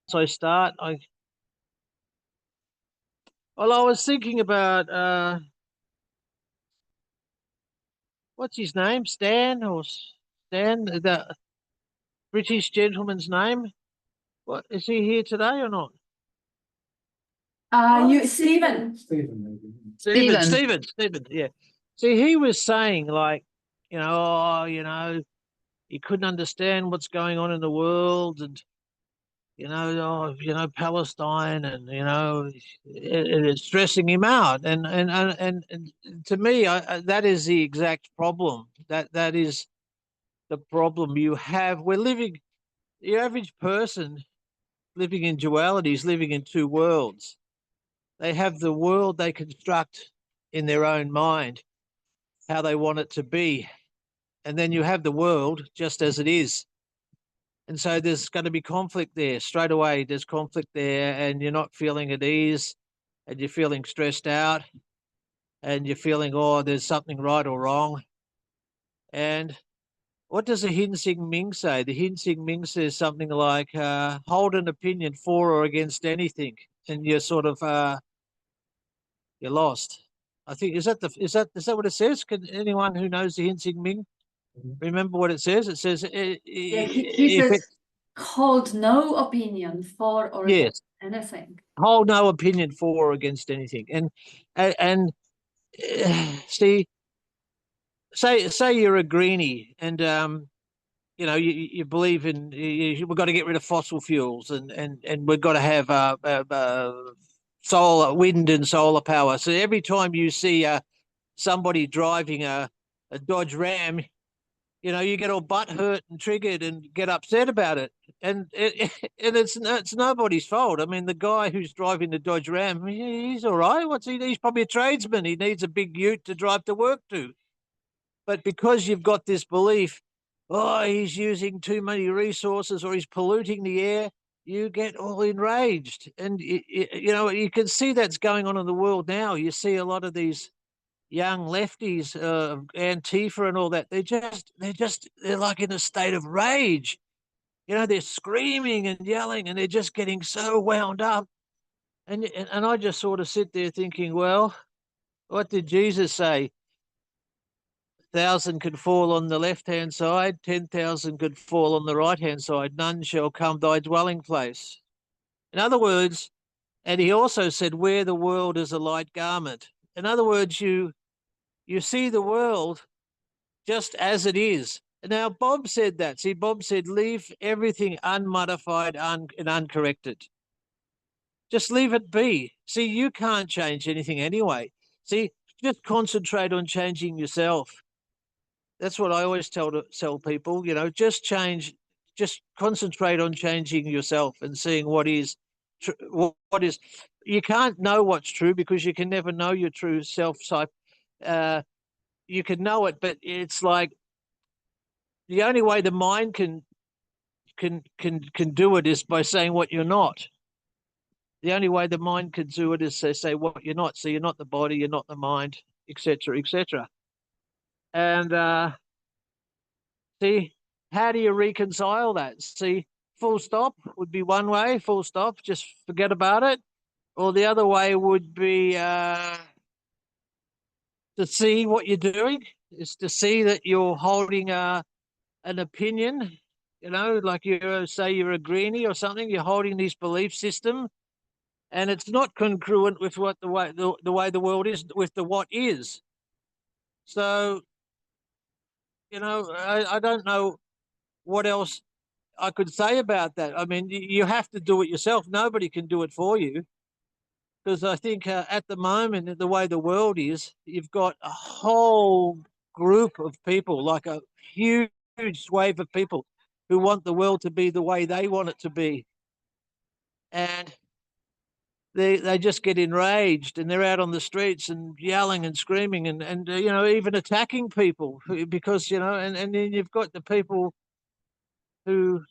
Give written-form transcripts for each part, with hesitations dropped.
So I start. I was thinking about what's his name, Stan, the British gentleman's name. What is he here today or not? Stephen. Stephen. Yeah. See, he was saying like, he couldn't understand what's going on in the world, and Palestine, and it's stressing him out, and to me, that is the exact problem. That is the problem you have. We're living, the average person living in duality is living in two worlds. They have the world they construct in their own mind, how they want it to be, and then you have the world just as it is. And so there's going to be conflict there straight away. There's conflict there, and you're not feeling at ease, and you're feeling stressed out, and you're feeling, oh, there's something right or wrong. And what does the Hin Sing Ming say? The Hin Sing Ming says something like, hold an opinion for or against anything, and you're sort of you're lost. I think is that what it says? Can anyone who knows the Hin Sing Ming remember what it says? It says He says, hold no opinion for or against anything. Hold no opinion for or against anything. And see, say you're a greenie, and you believe in we've got to get rid of fossil fuels, and we've got to have solar, wind and solar power. So every time you see somebody driving a Dodge Ram, you get all butt hurt and triggered and get upset about it. And it's nobody's fault. I mean, the guy who's driving the Dodge Ram, he's all right. He's probably a tradesman. He needs a big ute to drive to work to. But because you've got this belief, oh, he's using too many resources or he's polluting the air, you get all enraged. And you can see that's going on in the world now. You see a lot of these young lefties, Antifa and all that, they're like in a state of rage. They're screaming and yelling, and they're just getting so wound up. And I just sort of sit there thinking, well, what did Jesus say? 1,000 could fall on the left-hand side, 10,000 could fall on the right-hand side. None shall come thy dwelling place. In other words, and he also said, wear the world as a light garment. In other words, you see the world just as it is. Now, Bob said that. See, Bob said, leave everything unmodified and uncorrected. Just leave it be. See, you can't change anything anyway. See, just concentrate on changing yourself. That's what I always tell people, just concentrate on changing yourself and seeing what is. You can't know what's true because you can never know your true self. So, you can know it, but it's like the only way the mind can do it is by saying what you're not. The only way the mind can do it is to say what you're not. So you're not the body, you're not the mind, etc., etc. And see, how do you reconcile that? See, full stop would be one way. Full stop, just forget about it. Or the other way would be to see what you're doing. Is to see that you're holding an opinion. Like say you're a greenie or something. You're holding this belief system, and it's not congruent with what the way the world is, with the what is. So, I don't know what else I could say about that. I mean, you have to do it yourself. Nobody can do it for you, because I think at the moment, the way the world is, you've got a whole group of people, like a huge wave of people who want the world to be the way they want it to be. And they just get enraged, and they're out on the streets and yelling and screaming and even attacking people because and then you've got the people who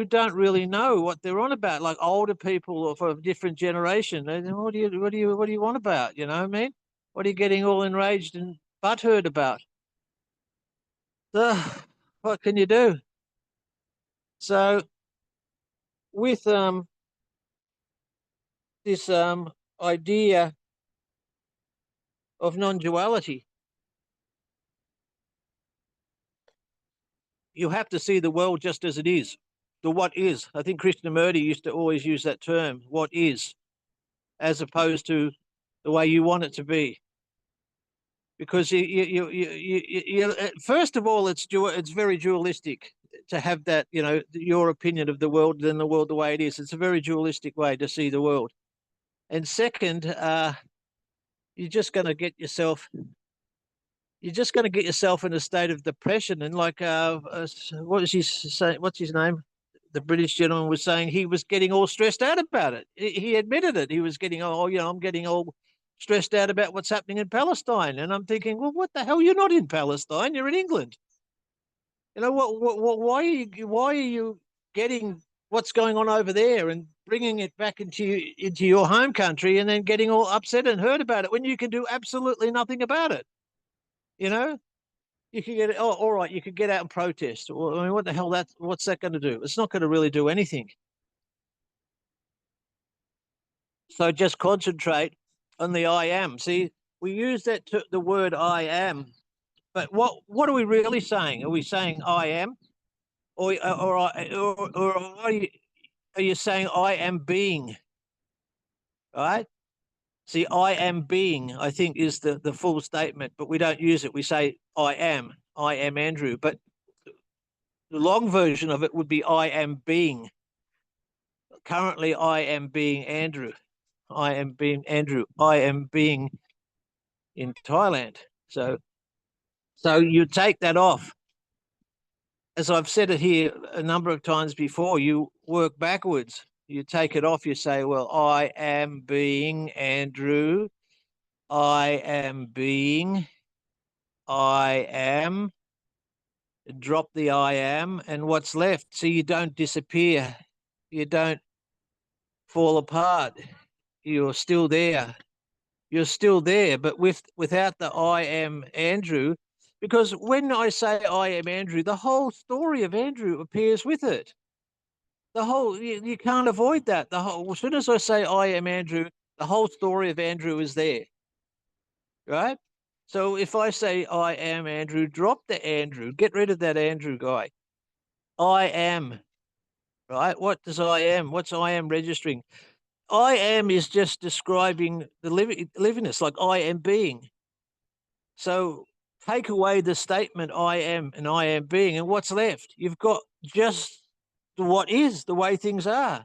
don't really know what they're on about, like older people of a different generation. And what do you want about? You know what I mean? What are you getting all enraged and butthurt about? So, what can you do? So with this idea of non-duality, you have to see the world just as it is, the what is. I think Krishnamurti used to always use that term, what is, as opposed to the way you want it to be. Because first of all, it's very dualistic to have that, your opinion of the world and the world the way it is. It's a very dualistic way to see the world. And second, you're just going to get yourself in a state of depression. And like, what was he saying? What's his name? The British gentleman was saying he was getting all stressed out about it. He admitted it. He was getting, I'm getting all stressed out about what's happening in Palestine. And I'm thinking, well, what the hell? You're not in Palestine. You're in England. Why are you getting what's going on over there and bringing it back into your home country and then getting all upset and hurt about it when you can do absolutely nothing about it? You know, you could get, oh, all right, you could get out and protest. Well, I mean, what the hell? What's that going to do? It's not going to really do anything. So just concentrate on the I am. See, we use the word I am, but what are we really saying? Are we saying I am, or are you saying I am being? Right? See, I am being, I think, is the full statement, but we don't use it. We say I am Andrew, but the long version of it would be I am being. Currently, I am being Andrew. I am being Andrew. I am being in Thailand. So you take that off. As I've said it here a number of times before, you work backwards. You take it off. You say, well, I am being Andrew. I am being. I am. Drop the I am, and what's left? So you don't disappear. You don't fall apart. You're still there. You're still there, but without the I am Andrew, because when I say I am Andrew, the whole story of Andrew appears with it. The whole you can't avoid that. The whole as soon as I say I am Andrew, the whole story of Andrew is there, right? So if I say I am Andrew, drop the Andrew, get rid of that Andrew guy. I am, right? What does I am? What's I am registering? I am is just describing the livingness, like I am being. So take away the statement I am and I am being, and what's left? You've got just what is, the way things are.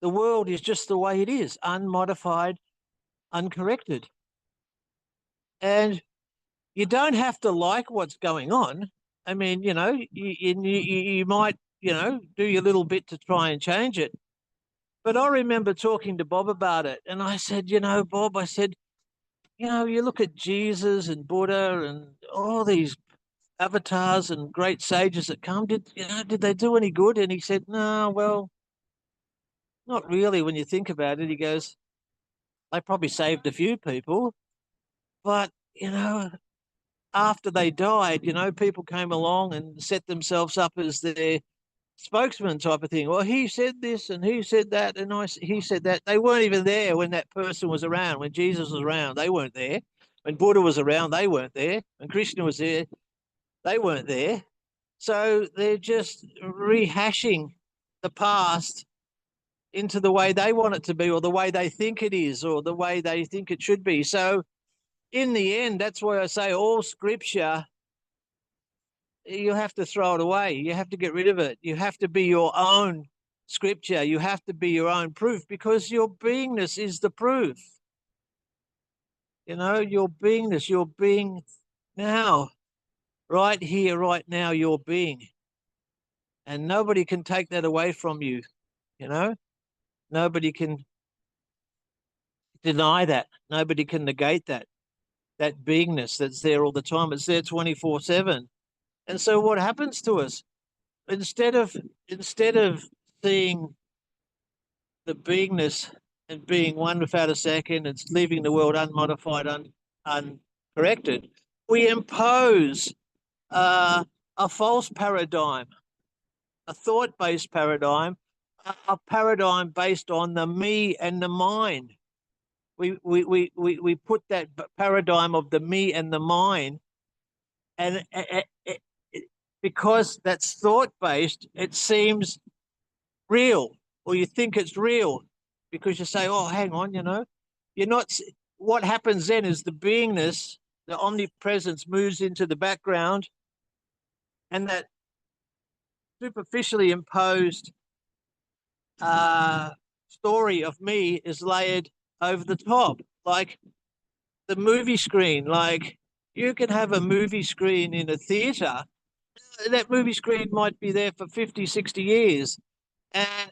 The world is just the way it is, unmodified, uncorrected. And you don't have to like what's going on. I mean, you might, do your little bit to try and change it. But I remember talking to Bob about it, and I said, Bob, I said, you look at Jesus and Buddha and all these avatars and great sages that come. Did they do any good? And he said, no, well, not really. When you think about it, he goes, they probably saved a few people, but after they died, people came along and set themselves up as their spokesman type of thing. Well, he said this and he said that, and he said that. They weren't even there when that person was around. When Jesus was around, they weren't there. When Buddha was around, they weren't there. When Krishna was there, they weren't there. So they're just rehashing the past into the way they want it to be, or the way they think it is, or the way they think it should be. So in the end, that's why I say all scripture, you have to throw it away. You have to get rid of it. You have to be your own scripture. You have to be your own proof, because your beingness is the proof. Your beingness, your being now, right here, right now, your being. And nobody can take that away from you. Nobody can deny that. Nobody can negate that beingness that's there all the time. It's there 24/7. And so what happens to us? Instead of seeing the beingness and being one without a second and leaving the world unmodified, uncorrected, we impose a false paradigm, a thought-based paradigm, a paradigm based on the me and the mind. We put that paradigm of the me and the mind, and because that's thought based, it seems real, or you think it's real, because you say, "Oh, hang on, you're not." What happens then is the beingness, the omnipresence, moves into the background, and that superficially imposed story of me is layered over the top, like the movie screen. Like, you can have a movie screen in a theater. That movie screen might be there for 50, 60 years, and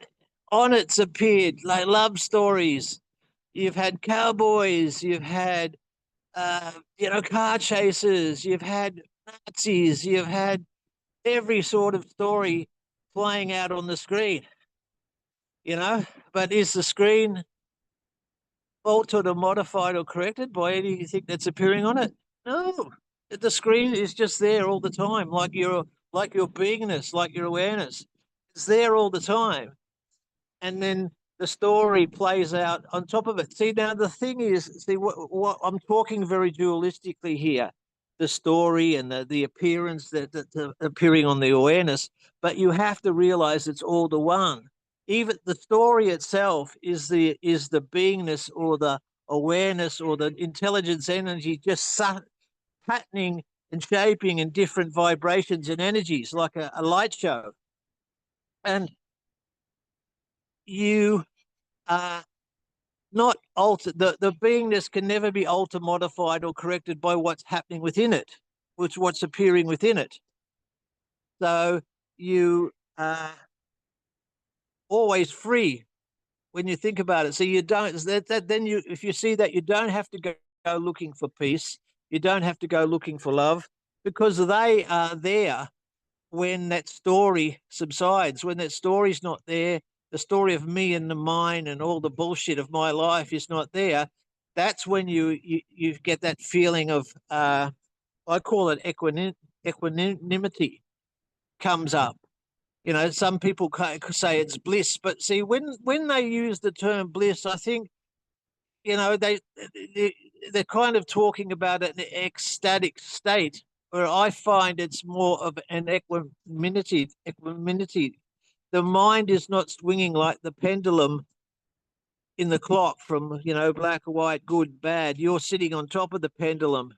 on it's appeared like love stories. You've had cowboys, you've had car chases, you've had Nazis, you've had every sort of story playing out on the screen, you know. But is the screen altered or modified or corrected by anything that's appearing on it? No. The screen is just there all the time, like your beingness, like your awareness. It's there all the time. And then the story plays out on top of it. See, now the thing is, what I'm talking very dualistically here, the story and the appearance that appearing on the awareness, but you have to realize it's all the one. Even the story itself is the beingness or the awareness or the intelligence energy just patterning and shaping in different vibrations and energies, like a light show. And you are not altered. The beingness can never be altered, modified, or corrected by what's happening within it, which what's appearing within it. So you are always free when you think about it. So you don't then you if you see that, you don't have to go looking for peace. You don't have to go looking for love, because they are there when that story subsides. When that story's not there, the story of me and the mine and all the bullshit of my life is not there. That's when you get that feeling of I call it equanimity comes up. Some people say it's bliss, but see, when they use the term bliss, I think they're kind of talking about an ecstatic state, where I find it's more of an equanimity. The mind is not swinging like the pendulum in the clock from black or white, good, bad. You're sitting on top of the pendulum,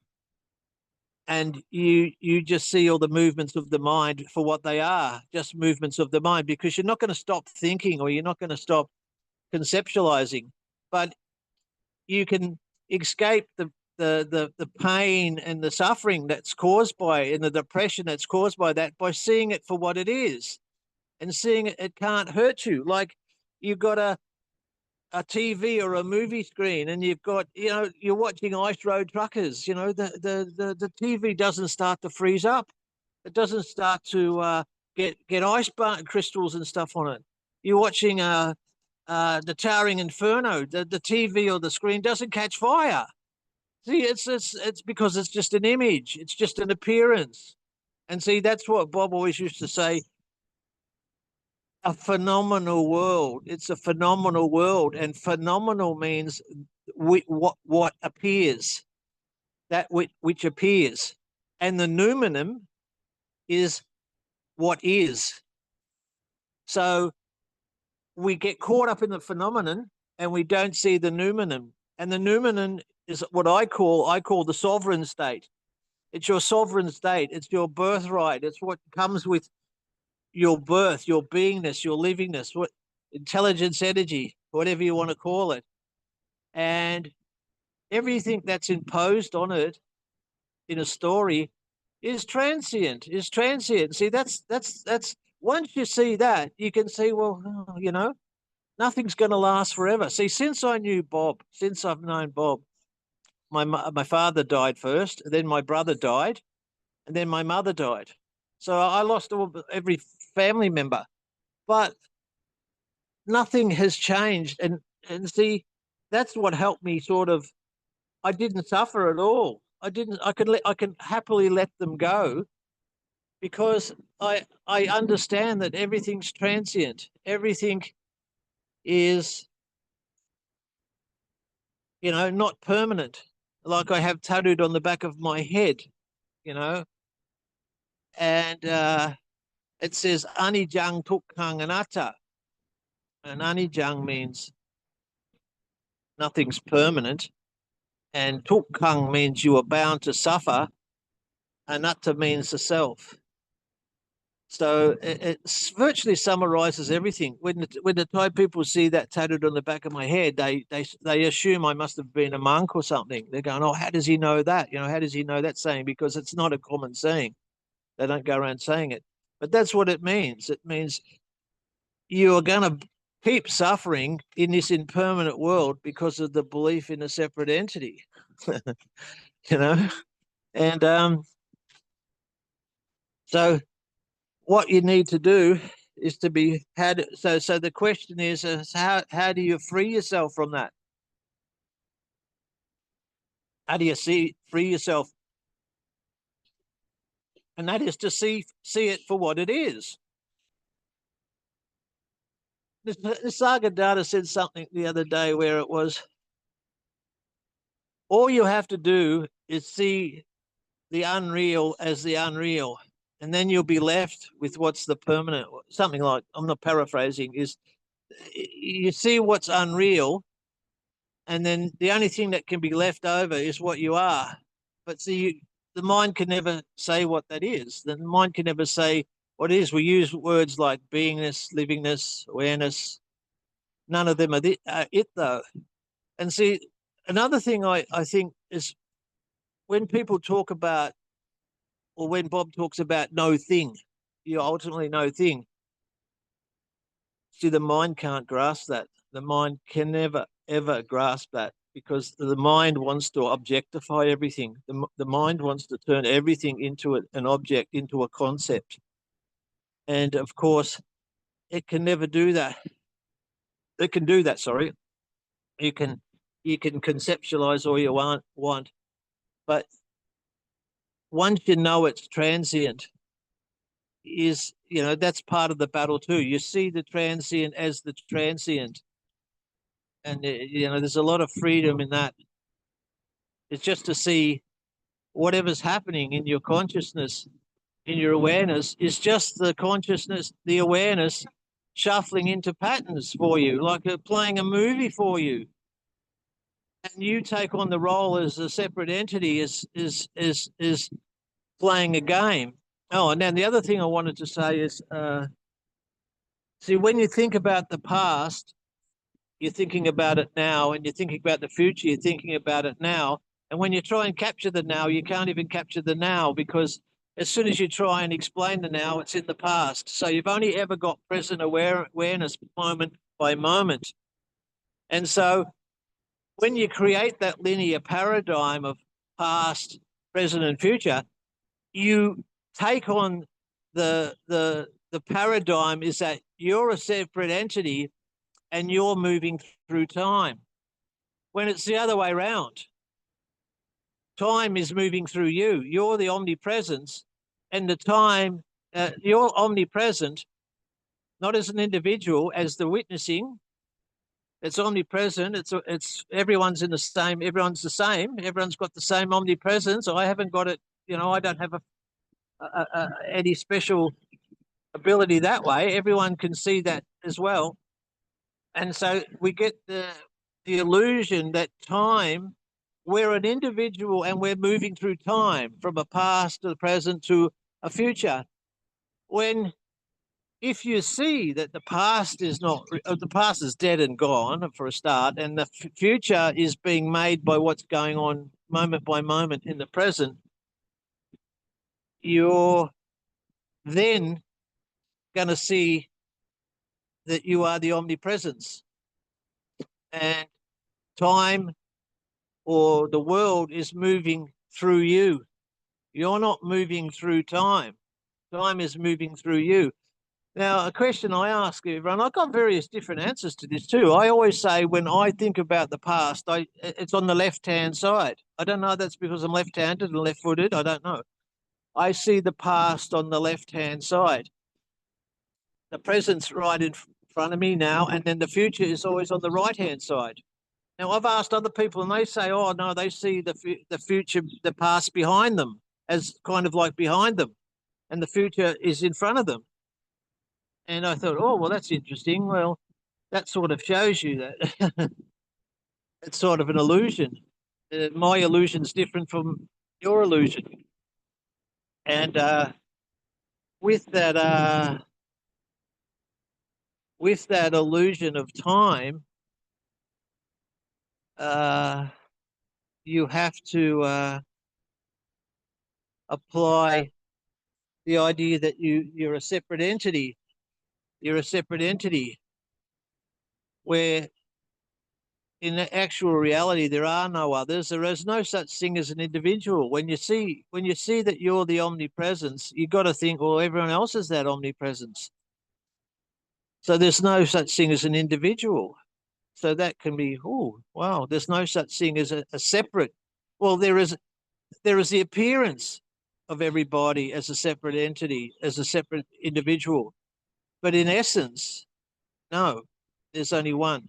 and you just see all the movements of the mind for what they are, just movements of the mind, because you're not going to stop thinking, or you're not going to stop conceptualizing, but you can escape the pain and the suffering that's caused by, and the depression that's caused by that, by seeing it for what it is, and seeing it can't hurt you. Like, you've got a TV or a movie screen, and you've got, you're watching Ice Road Truckers. The TV doesn't start to freeze up. It doesn't start to get ice crystals and stuff on it. You're watching the Towering Inferno. The TV or the screen doesn't catch fire. See, it's because it's just an image. It's just an appearance. And see, that's what Bob always used to say. A phenomenal world. It's a phenomenal world, and phenomenal means what appears, that which appears, and the noumenon is what is. So we get caught up in the phenomenon, and we don't see the noumenon. And the noumenon is what I call the sovereign state. It's your sovereign state. It's your birthright. It's what comes with your birth, your beingness, your livingness, what intelligence, energy, whatever you want to call it. And everything that's imposed on it in a story is transient. See, that's once you see that, you can see, well, nothing's going to last forever. See, since I've known Bob, my father died first, then my brother died, and then my mother died. So I lost every family member, but nothing has changed. And see, that's what helped me sort of. I didn't suffer at all. I can happily let them go, because I understand that everything's transient. Everything is, you know, not permanent. Like I have tattooed on the back of my head, you know, and it says Anijang Tukkang Anatta. And Anijang means nothing's permanent, and Tukkang means you are bound to suffer. Anatta means the self. So it virtually summarizes everything. When the Thai people see that tattooed on the back of my head, they assume I must have been a monk or something. They're going, "Oh, how does he know that? You know, how does he know that saying?" Because it's not a common saying. They don't go around saying it. But that's what it means. It means you are going to keep suffering in this impermanent world because of the belief in a separate entity. You know, and so what you need to do is to be had. So the question is how do you free yourself from that? How do you free yourself? And that is to see it for what it is. The Saga Data said something the other day where it was, all you have to do is see the unreal as the unreal, and then you'll be left with what's the permanent. Something like, I'm not paraphrasing, is you see what's unreal, and then the only thing that can be left over is what you are. But see, the mind can never say what that is. The mind can never say what it is. We use words like beingness, livingness, awareness. None of them are it, though. And see, another thing I think is when people talk about, or when Bob talks about no thing, you ultimately no thing. See, the mind can't grasp that. The mind can never, ever grasp that because the mind wants to objectify everything. The mind wants to turn everything into an object, into a concept. And of course, it can never do that. It can do that, sorry. You can conceptualize all you want, but once you know it's transient, is, you know, that's part of the battle too. You see the transient as the transient, and you know, there's a lot of freedom in that. It's just to see whatever's happening in your consciousness, in your awareness, is just the consciousness, the awareness shuffling into patterns for you, like playing a movie for you. And you take on the role as a separate entity, is playing a game. Oh, and then the other thing I wanted to say is, see, when you think about the past, you're thinking about it now, and you're thinking about the future, you're thinking about it now. And when you try and capture the now, you can't even capture the now, because as soon as you try and explain the now, it's in the past. So you've only ever got present awareness moment by moment. And so when you create that linear paradigm of past, present, and future, you take on the paradigm is that you're a separate entity and you're moving through time. When it's the other way around, time is moving through you. You're the omnipresence, and the time, you're omnipresent, not as an individual, as the witnessing. It's omnipresent. It's everyone's in the same. Everyone's the same. Everyone's got the same omnipresence. I haven't got it. You know, I don't have any special ability that way. Everyone can see that as well. And so we get the illusion that time, we're an individual and we're moving through time from a past to the present to a future. When, if you see that the past is not, the past is dead and gone for a start, and the future is being made by what's going on moment by moment in the present, you're then going to see that you are the omnipresence, and time or the world is moving through you. You're not moving through time. Time is moving through you. Now, a question I ask everyone, I've got various different answers to this too. I always say when I think about the past, it's on the left-hand side. I don't know if that's because I'm left-handed and left-footed. I don't know. I see the past on the left-hand side. The present's right in front of me now, and then the future is always on the right-hand side. Now, I've asked other people, and they say, oh, no, they see the future, the past behind them, as kind of like behind them, and the future is in front of them. And I thought, oh, well, that's interesting. Well, that sort of shows you that it's sort of an illusion. My illusion's different from your illusion. And with that illusion of time, you have to apply the idea that you're a separate entity. You're a separate entity where in the actual reality there are no others. There is no such thing as an individual. When you see that you're the omnipresence, you've got to think, well, everyone else is that omnipresence. So there's no such thing as an individual. So that can be, oh, wow, there's no such thing as a separate. Well, there is the appearance of everybody as a separate entity, as a separate individual. But in essence, no, there's only one.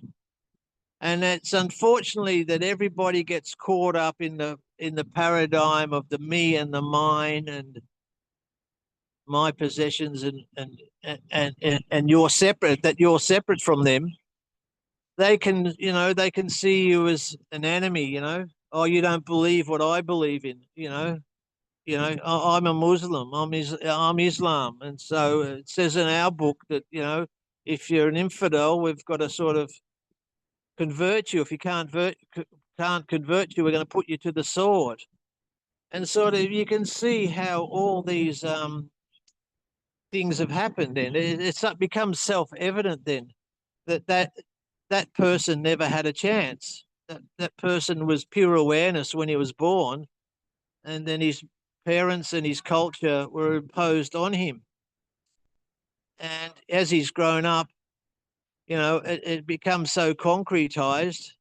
And it's unfortunately that everybody gets caught up in the paradigm of the me and the mine and my possessions and you're separate, that you're separate from them. They can see you as an enemy, oh, you don't believe what I believe in, I'm a Muslim, I'm Islam. And so it says in our book that, if you're an infidel, we've got to sort of convert you. If you can't convert you, we're going to put you to the sword. And sort of you can see how all these things have happened then. It becomes self-evident then that person never had a chance. That person was pure awareness when he was born, and then his parents and his culture were imposed on him. And as he's grown up, it becomes so concretized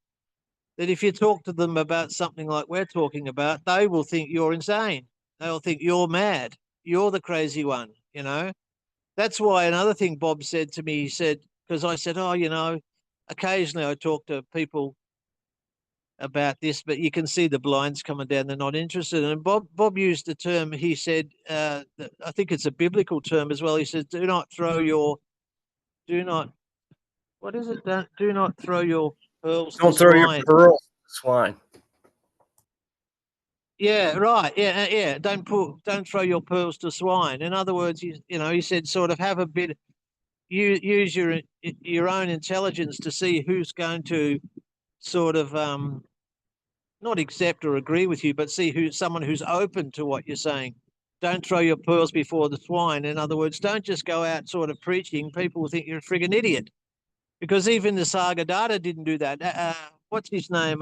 that if you talk to them about something like we're talking about, they will think you're insane. They'll think you're mad. You're the crazy one, That's why another thing Bob said to me, he said, because I said, oh, occasionally I talk to people about this, but you can see the blinds coming down. They're not interested. And Bob used the term, he said, I think it's a biblical term as well. He says, do not, what is it? Do not throw your pearls Don't to throw swine. your pearls to swine. Yeah, right. Yeah. Don't throw your pearls to swine. In other words, he said, sort of have a bit, use your own intelligence to see who's going to sort of not accept or agree with you, but see someone who's open to what you're saying. Don't throw your pearls before the swine. In other words, don't just go out sort of preaching. People will think you're a friggin' idiot. Because even the Saga Data didn't do that. What's his name?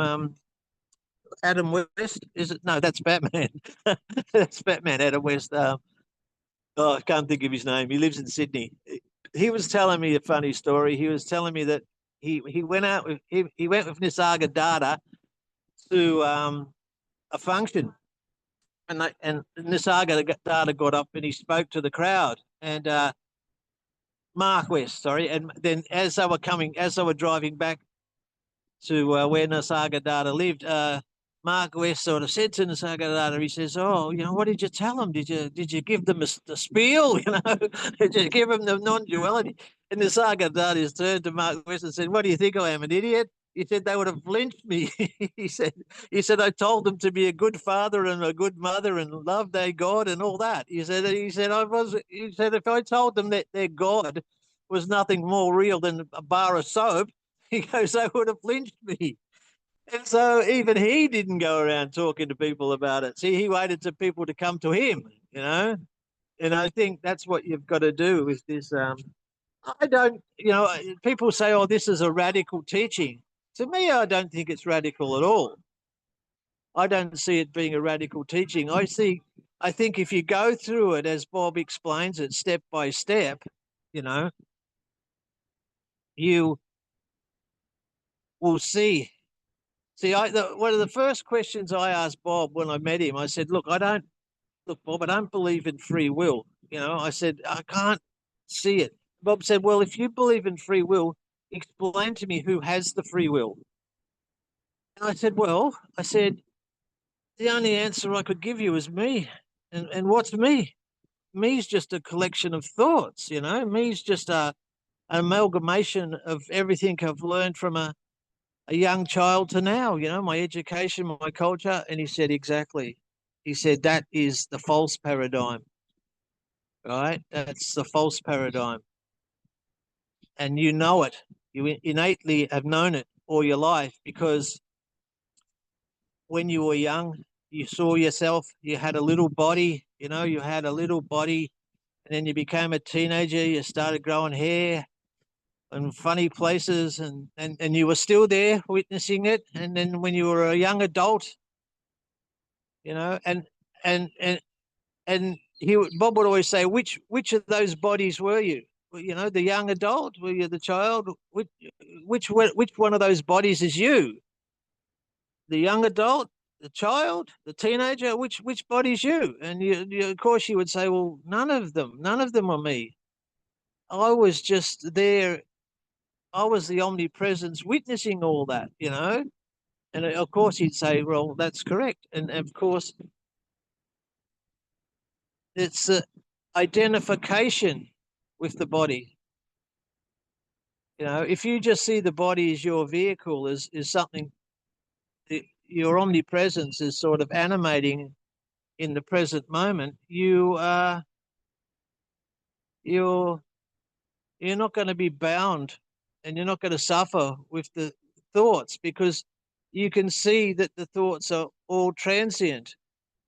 Adam West? Is it? No, that's Batman. That's Batman, Adam West. I can't think of his name. He lives in Sydney. He was telling me a funny story. He was telling me that he went out with he went with Nisarga Data to a function, and Nisarga Data got up and he spoke to the crowd, and Mark West, sorry, and then as they were driving back to where Nisarga Data lived, Mark West sort of said to Nisarga Data, he says, "Oh, what did you tell them? Did you give them the spiel? Did you give them the non-duality?" And Nisarga Data turned to Mark West and said, "What do you think? I am an idiot?" He said they would have lynched me. he said I told them to be a good father and a good mother and love their God and all that. He said if I told them that their God was nothing more real than a bar of soap, he goes, they would have lynched me. And so even he didn't go around talking to people about it. See, he waited for people to come to him, And I think that's what you've got to do with this. I don't, people say, oh, this is a radical teaching. To me, I don't think it's radical at all. I don't see it being a radical teaching. I think if you go through it, as Bob explains it, step by step, you will see. See, one of the first questions I asked Bob when I met him, I said, look, Bob, I don't believe in free will. I said, I can't see it. Bob said, well, if you believe in free will, explain to me who has the free will. And I said, well, the only answer I could give you is me. And what's me? Me's just a collection of thoughts, Me's just an amalgamation of everything I've learned from a young child to now, my education, my culture. And he said, exactly. He said, that is the false paradigm, right? That's the false paradigm. And you know it. You innately have known it all your life because when you were young, you saw yourself, you had a little body, you had a little body, and then you became a teenager, you started growing hair in funny places, and you were still there witnessing it. And then when you were a young adult, and and and and Bob would always say, which of those bodies were you? Well, the young adult, were you the child? Which one of those bodies is you? The young adult, the child, the teenager, which body's you? And of course you would say, well, none of them are me. I was just there. I was the omnipresence witnessing all that, And of course he'd say, well, that's correct. And of course it's identification with the body. If you just see the body as your vehicle, is something, your omnipresence is sort of animating in the present moment, you're not going to be bound, and you're not going to suffer with the thoughts, because you can see that the thoughts are all transient.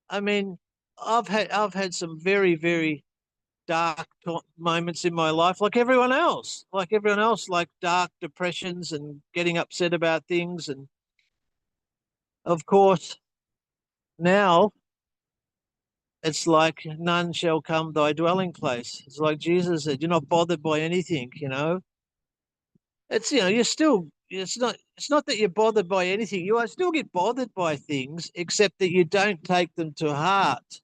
I mean, I've had some very, very dark moments in my life, like everyone else, like dark depressions and getting upset about things. And of course, now it's like none shall come thy dwelling place. It's like Jesus said, you're not bothered by anything, It's, you're still, it's not that you're bothered by anything. You are still get bothered by things, except that you don't take them to heart.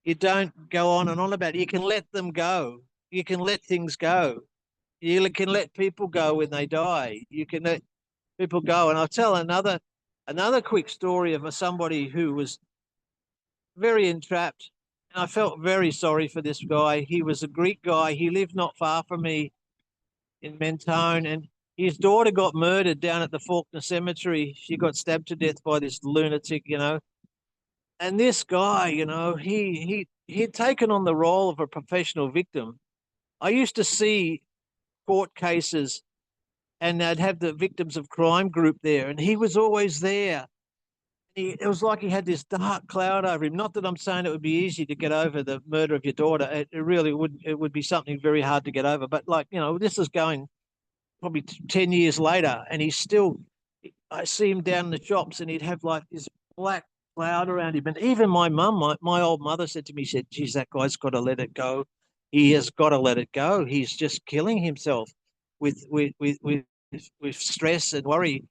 You don't go on and on about it. You can let them go. You can let things go. You can let people go when they die. You can let people go. And I'll tell another quick story of somebody who was very entrapped. And I felt very sorry for this guy. He was a Greek guy. He lived not far from me in Mentone, and his daughter got murdered down at the Faulkner Cemetery. She got stabbed to death by this lunatic, And this guy, he had taken on the role of a professional victim. I used to see court cases, and they'd have the victims of crime group there, and he was always there. It was like he had this dark cloud over him. Not that I'm saying it would be easy to get over the murder of your daughter. It really would. It would be something very hard to get over. But this is going probably 10 years later, and he's still, I see him down in the shops, and he'd have like this black cloud around him. And even my mum, my old mother said to me, she said, geez, that guy's got to let it go. He has got to let it go. He's just killing himself with stress and worry.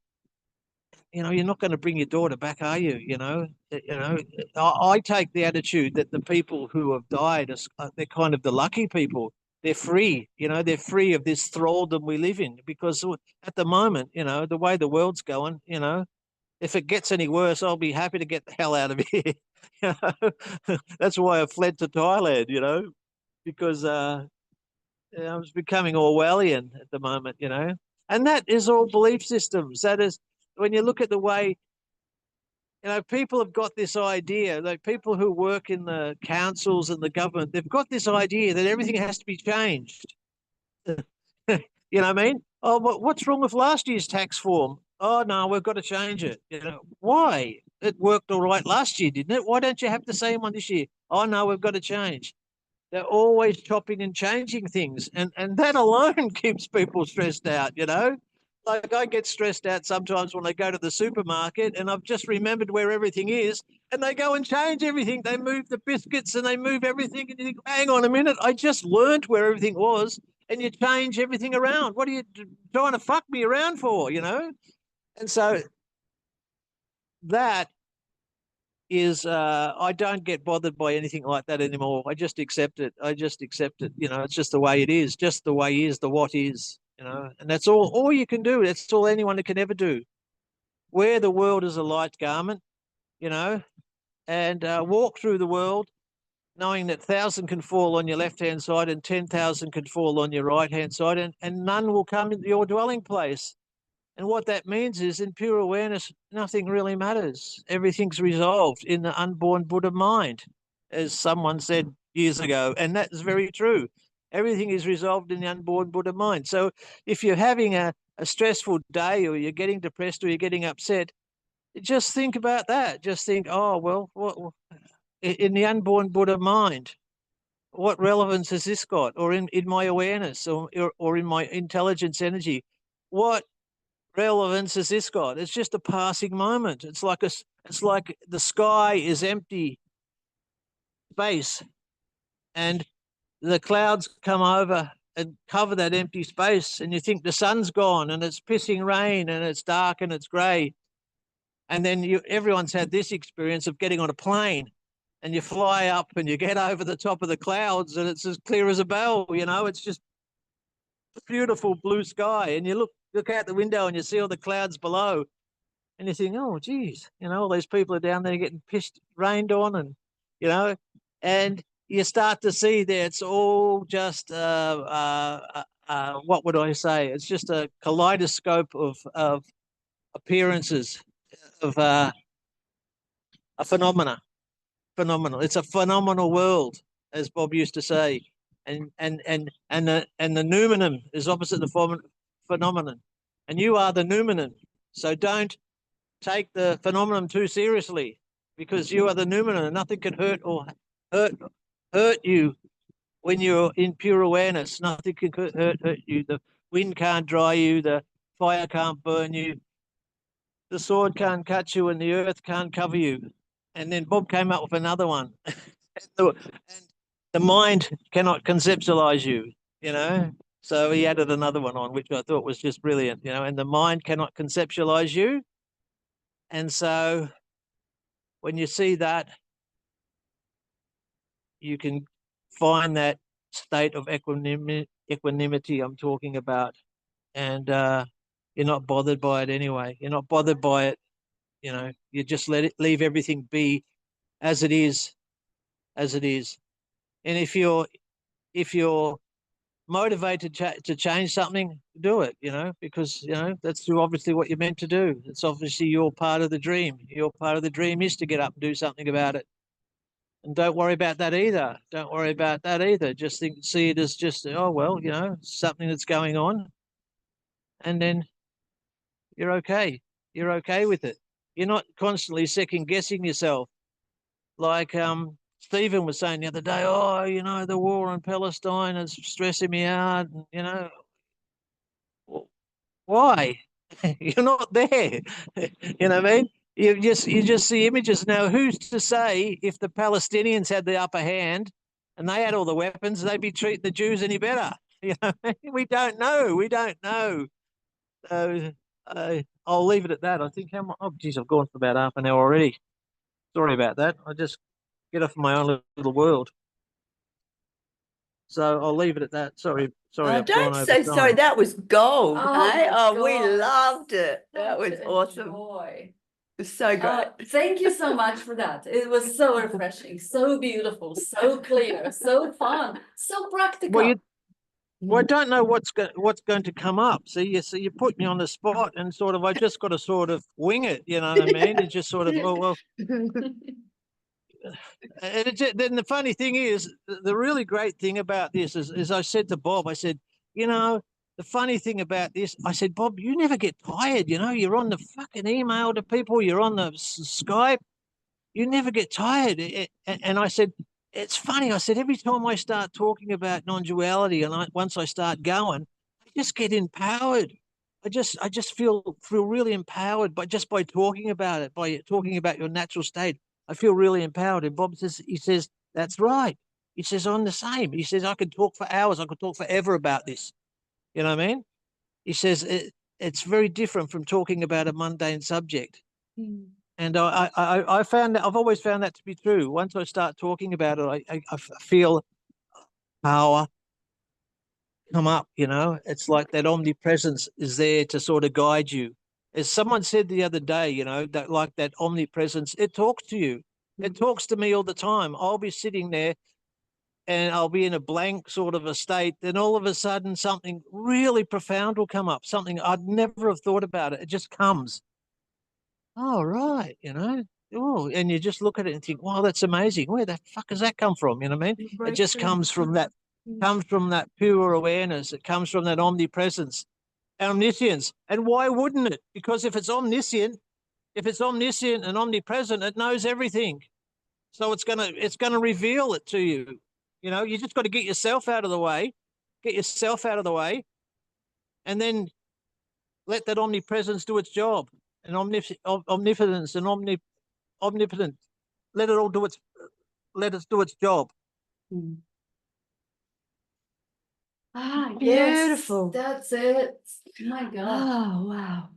You're not going to bring your daughter back, are you? I take the attitude that the people who have died, they're kind of the lucky people. They're free, they're free of this thraldom we live in, because at the moment, the way the world's going, if it gets any worse, I'll be happy to get the hell out of here. That's why I fled to Thailand, because I was becoming Orwellian at the moment, and that is all belief systems. That is, when you look at the way, people have got this idea, like people who work in the councils and the government, they've got this idea that everything has to be changed. You know what I mean? Oh, what's wrong with last year's tax form? Oh, no, we've got to change it. Why? It worked all right last year, didn't it? Why don't you have the same one this year? Oh, no, we've got to change. They're always chopping and changing things. And that alone keeps people stressed out, Like I get stressed out sometimes when I go to the supermarket and I've just remembered where everything is, and they go and change everything. They move the biscuits and they move everything. And you think, hang on a minute, I just learned where everything was, and you change everything around. What are you trying to fuck me around for, And so that is I don't get bothered by anything like that anymore. I just accept it. I just accept it. You know, it's just the way it is, just the way is, the what is, you know, and that's all you can do. That's all anyone can ever do. Wear the world as a light garment, you know, and walk through the world knowing that 1,000 can fall on your left-hand side and 10,000 can fall on your right-hand side, and none will come into your dwelling place. And what that means is in pure awareness, nothing really matters. Everything's resolved in the unborn Buddha mind, as someone said years ago. And that is very true. Everything is resolved in the unborn Buddha mind. So if you're having a stressful day, or you're getting depressed, or you're getting upset, just think about that. Just think, oh, well, what in the unborn Buddha mind, what relevance has this got? Or in my awareness, or in my intelligence energy, what relevance has this got? It's just a passing moment. It's like the sky is empty space, and the clouds come over and cover that empty space, and you think the sun's gone, and it's pissing rain, and it's dark, and it's grey. And then everyone's had this experience of getting on a plane, and you fly up and you get over the top of the clouds, and it's as clear as a bell. You know, it's just beautiful blue sky, and you look out the window and you see all the clouds below, and you think, oh, geez, you know, all these people are down there getting rained on, and, you know, and you start to see that it's all just, what would I say? It's just a kaleidoscope of appearances, of a phenomenal. It's a phenomenal world, as Bob used to say. And the noumenon is opposite the phenomenon. And you are the noumenon. So don't take the phenomenon too seriously, because you are the noumenon, and nothing can hurt you when you're in pure awareness. Nothing can hurt you. The wind can't dry you, the fire can't burn you, the sword can't cut you, and the earth can't cover you. And then Bob came up with another one. And the mind cannot conceptualize you, you know. So he added another one on, which I thought was just brilliant, you know, and the mind cannot conceptualize you. And so when you see that, you can find that state of equanimity I'm talking about. And you're not bothered by it anyway. You're not bothered by it, you know. You just leave everything be as it is, as it is. And if you're motivated to change something, do it, you know, because, you know, that's obviously what you're meant to do. It's obviously your part of the dream. Your part of the dream is to get up and do something about it. And don't worry about that either. Don't worry about that either. Just see it as just, oh, well, you know, something that's going on. And then you're okay. You're okay with it. You're not constantly second guessing yourself. Like Stephen was saying the other day, oh, you know, the war in Palestine is stressing me out. And, you know, why? You're not there. You know what I mean? You just see images. Now, who's to say if the Palestinians had the upper hand and they had all the weapons, they'd be treating the Jews any better? You know, we don't know. We don't know. So I'll leave it at that. I think oh, geez, I've gone for about half an hour already. Sorry about that. I just get off my own little world. So I'll leave it at that. Sorry, I've don't gone say over sorry. time. That was gold. Oh, hey? Oh, God. we loved it. That was Such a awesome. joy. It was so great. Thank you so much for that. It was so refreshing, so beautiful, so clear, so fun, so practical. Well, I don't know what's going to come up. See, you put me on the spot, and sort of I just got to sort of wing it. You know what I mean? It's just sort of well. And then the funny thing is, the really great thing about this is I said to Bob, I said, you know, the funny thing about this, I said, Bob, you never get tired. You know, you're on the fucking email to people, you're on the Skype, you never get tired. And I said, it's funny. I said, every time I start talking about non-duality, and once I start going, I just get empowered. I just feel really empowered by talking about it, by talking about your natural state. I feel really empowered. And Bob says, that's right. He says, I'm the same. He says, I could talk for hours. I could talk forever about this. You know what I mean? He says, it's very different from talking about a mundane subject. And I found that I've always found that to be true. Once I start talking about it, I feel power come up, you know. It's like that omnipresence is there to sort of guide you. As someone said the other day, you know, that like that omnipresence, it talks to you. It talks to me all the time. I'll be sitting there and I'll be in a blank sort of a state. Then all of a sudden something really profound will come up, something I'd never have thought about it. It just comes. Oh, right, you know. Oh, and you just look at it and think, wow, that's amazing. Where the fuck does that come from? You know what I mean? It just comes from that pure awareness. It comes from that omnipresence, omniscience. And why wouldn't it? Because if it's omniscient and omnipresent, it knows everything. So it's gonna reveal it to you. You know, you just got to get yourself out of the way, and then let that omnipresence do its job. And omnipotence and omnipotent. Let it do its job. Ah, Beautiful. yes, that's it. My God. Oh, wow.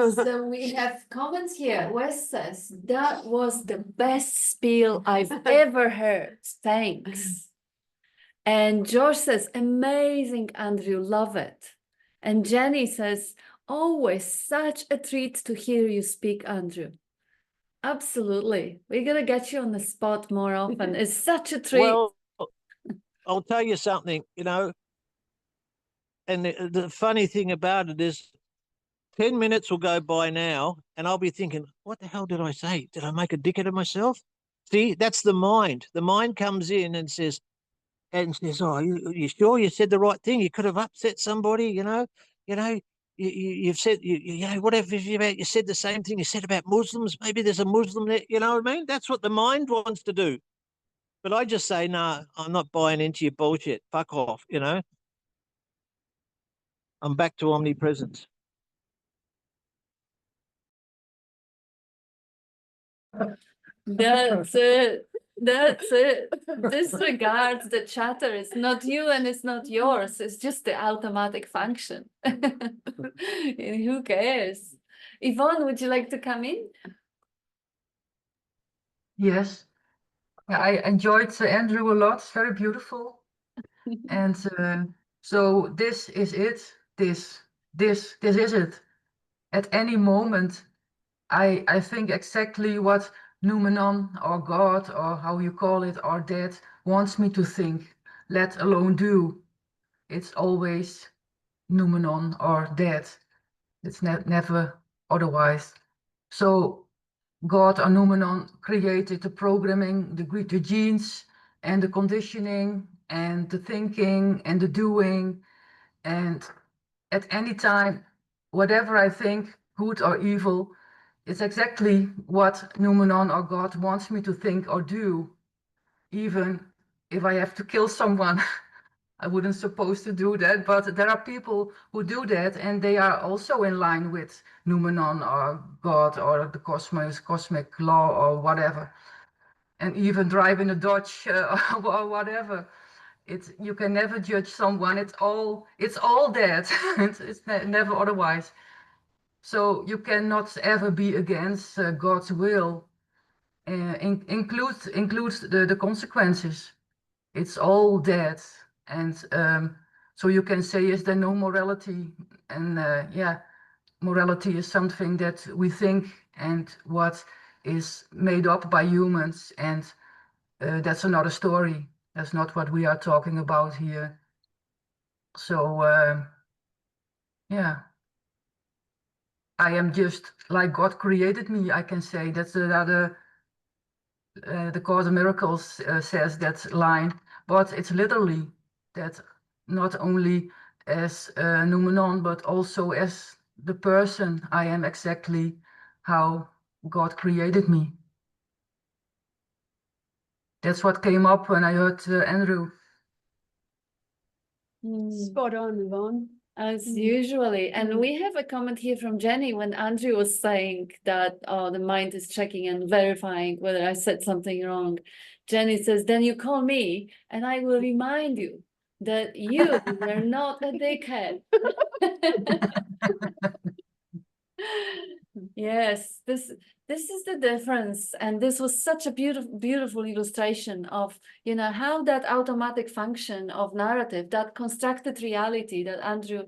So we have comments here. Wes says, that was the best spiel I've ever heard. Thanks. And George says, amazing, Andrew, love it. And Jenny says, always such a treat to hear you speak, Andrew. Absolutely. We're going to get you on the spot more often. It's such a treat. Well, I'll tell you something, you know, and the funny thing about it is 10 minutes will go by now and I'll be thinking, what the hell did I say? Did I make a dickhead of myself? See, that's the mind. The mind comes in and says, oh, you sure you said the right thing? You could have upset somebody, you know, you've said, you know, whatever you said the same thing you said about Muslims. Maybe there's a Muslim there, you know what I mean? That's what the mind wants to do. But I just say, no, I'm not buying into your bullshit. Fuck off, you know. I'm back to omnipresence. That's it. That's it. Disregards the chatter. It's not you and it's not yours. It's just the automatic function. And who cares? Yvonne, would you like to come in? Yes, yeah, I enjoyed Andrew a lot. It's very beautiful. And so this is it. This is it. At any moment, I think exactly what Numenon or God or how you call it or that wants me to think, let alone do. It's always Numenon or that. It's never otherwise. So God or Numenon created the programming, the genes and the conditioning and the thinking and the doing. And at any time, whatever I think, good or evil, it's exactly what Numenon or God wants me to think or do. Even if I have to kill someone, I wouldn't supposed to do that, but there are people who do that and they are also in line with Numenon or God or the cosmic law or whatever. And even driving a Dodge or whatever. You can never judge someone. It's all that. it's never otherwise. So you cannot ever be against God's will. Includes the consequences. It's all that. And so you can say, is there no morality? And yeah, morality is something that we think and what is made up by humans. And that's another story. That's not what we are talking about here. So yeah, I am just like God created me, I can say. That's another, the Course of Miracles says that line, but it's literally that not only as Numenon, but also as the person, I am exactly how God created me. That's what came up when I heard Andrew. Spot on, Yvonne. As usually. And we have a comment here from Jenny when Andrew was saying that the mind is checking and verifying whether I said something wrong. Jenny says, then you call me and I will remind you that you were not a dickhead. Yes, this is the difference, and this was such a beautiful illustration of, you know, how that automatic function of narrative, that constructed reality that Andrew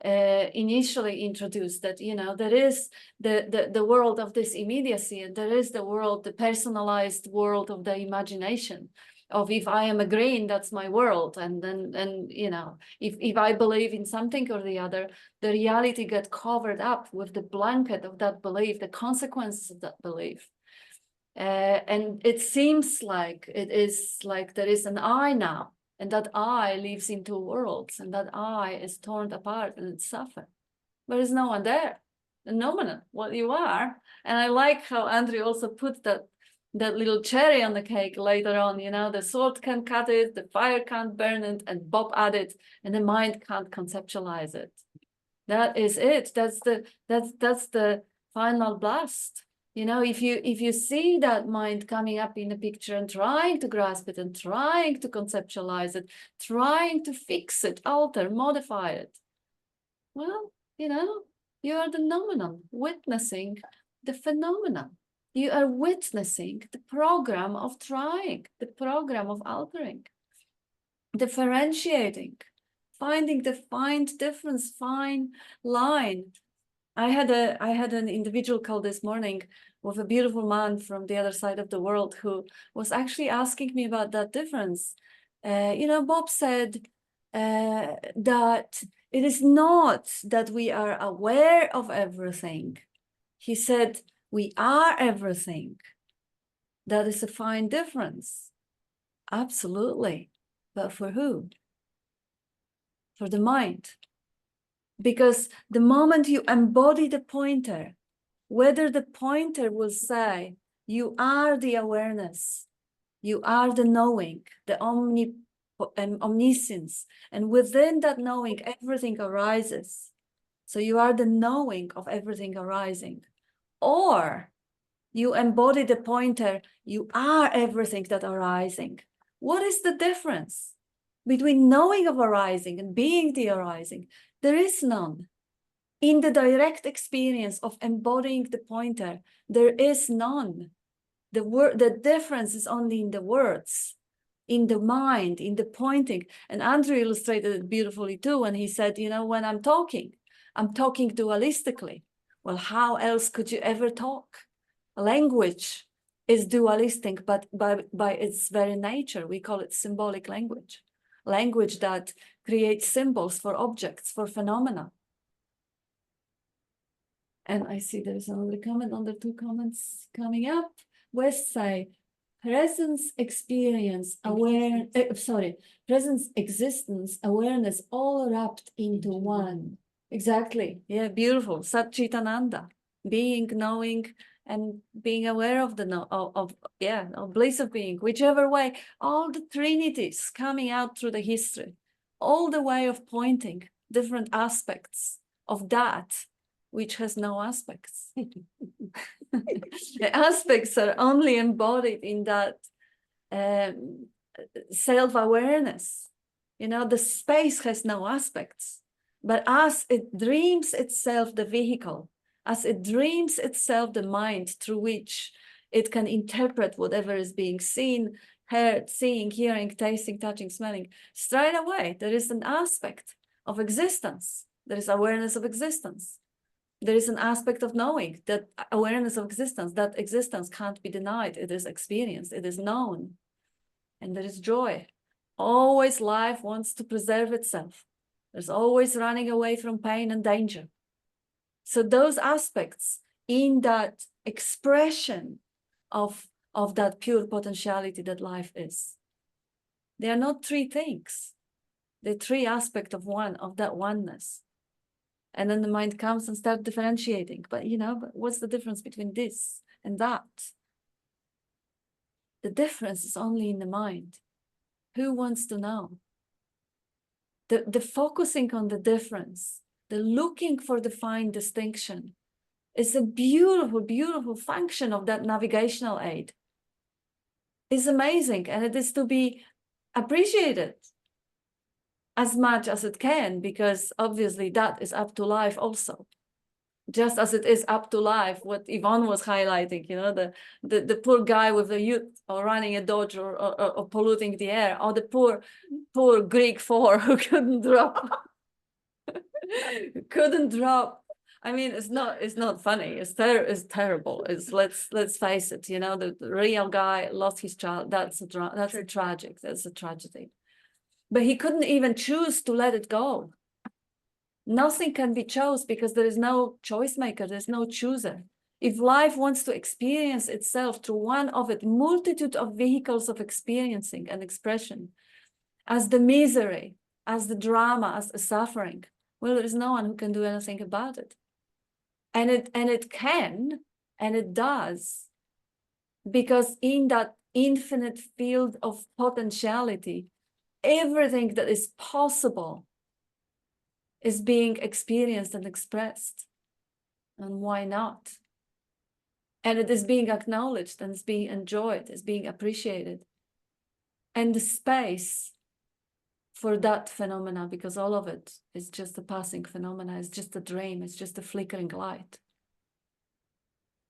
initially introduced, that, you know, there is the world of this immediacy, and there is the world, the personalized world of the imagination, of if I am agreeing, that's my world, and then you know, if I believe in something or the other, the reality get covered up with the blanket of that belief, the consequences of that belief. And it seems like it is like there is an I now, and that I lives in two worlds, and that I is torn apart and it suffers. There is no one there, the nominal, what you are. And I like how Andrew also put that little cherry on the cake later on, you know, the sword can't cut it, the fire can't burn it, and Bob added, and the mind can't conceptualize it. That is it. That's the final blast. You know, if you see that mind coming up in the picture and trying to grasp it and trying to conceptualize it, trying to fix it, alter, modify it, well, you know, you are the nominal witnessing the phenomenon. You are witnessing the program of trying, the program of altering, differentiating, finding the fine difference, fine line. I had an individual call this morning with a beautiful man from the other side of the world who was actually asking me about that difference. You know, Bob said that it is not that we are aware of everything. He said, we are everything. That is a fine difference. Absolutely. But for who? For the mind. Because the moment you embody the pointer, whether the pointer will say, you are the awareness, you are the knowing, the omniscience, and within that knowing, everything arises. So you are the knowing of everything arising. Or you embody the pointer, you are everything that arising. What is the difference between knowing of arising and being the arising? There is none. In the direct experience of embodying the pointer, there is none. The difference is only in the words, in the mind, in the pointing. And Andrew illustrated it beautifully too when he said, you know, when I'm talking dualistically. Well, how else could you ever talk? Language is dualistic, but by its very nature, we call it symbolic language. Language that creates symbols for objects, for phenomena. And I see there's another comment, under two comments coming up. West side, presence, experience, presence, existence, awareness, all wrapped into one. Exactly. Yeah, beautiful. Satchitananda, being, knowing, and being aware of the of bliss of being, whichever way. All the trinities coming out through the history, all the way of pointing different aspects of that which has no aspects. The aspects are only embodied in that self-awareness. You know, the space has no aspects, but as it dreams itself the vehicle, as it dreams itself the mind through which it can interpret whatever is being seen, heard, seeing, hearing, tasting, touching, smelling, straight away there is an aspect of existence. There is awareness of existence. There is an aspect of knowing, that awareness of existence, that existence can't be denied. It is experienced, it is known. And there is joy. Always life wants to preserve itself. There's always running away from pain and danger. So those aspects in that expression of that pure potentiality that life is, they are not three things. They're three aspects of one, of that oneness. And then the mind comes and starts differentiating. But you know, what's the difference between this and that? The difference is only in the mind. Who wants to know? The focusing on the difference, the looking for the fine distinction is a beautiful, beautiful function of that navigational aid. It's amazing, and it is to be appreciated as much as it can, because obviously that is up to life also. just as it is up to life, what Yvonne was highlighting, you know, the poor guy with the youth or running a dodge or polluting the air, or the poor Greek 4 who couldn't drop. Couldn't drop. I mean, it's not funny. It's terrible. It's let's face it. You know, the real guy lost his child. That's a tragic. That's a tragedy. But he couldn't even choose to let it go. Nothing can be chose because there is no choice maker. There's no chooser. If life wants to experience itself through one of its multitude of vehicles of experiencing and expression, as the misery, as the drama, as the suffering, well, there is no one who can do anything about it. And it can, and it does, because in that infinite field of potentiality, everything that is possible is being experienced and expressed. And why not? And it is being acknowledged, and it's being enjoyed, it's being appreciated. And the space for that phenomena, because all of it is just a passing phenomena, it's just a dream, it's just a flickering light.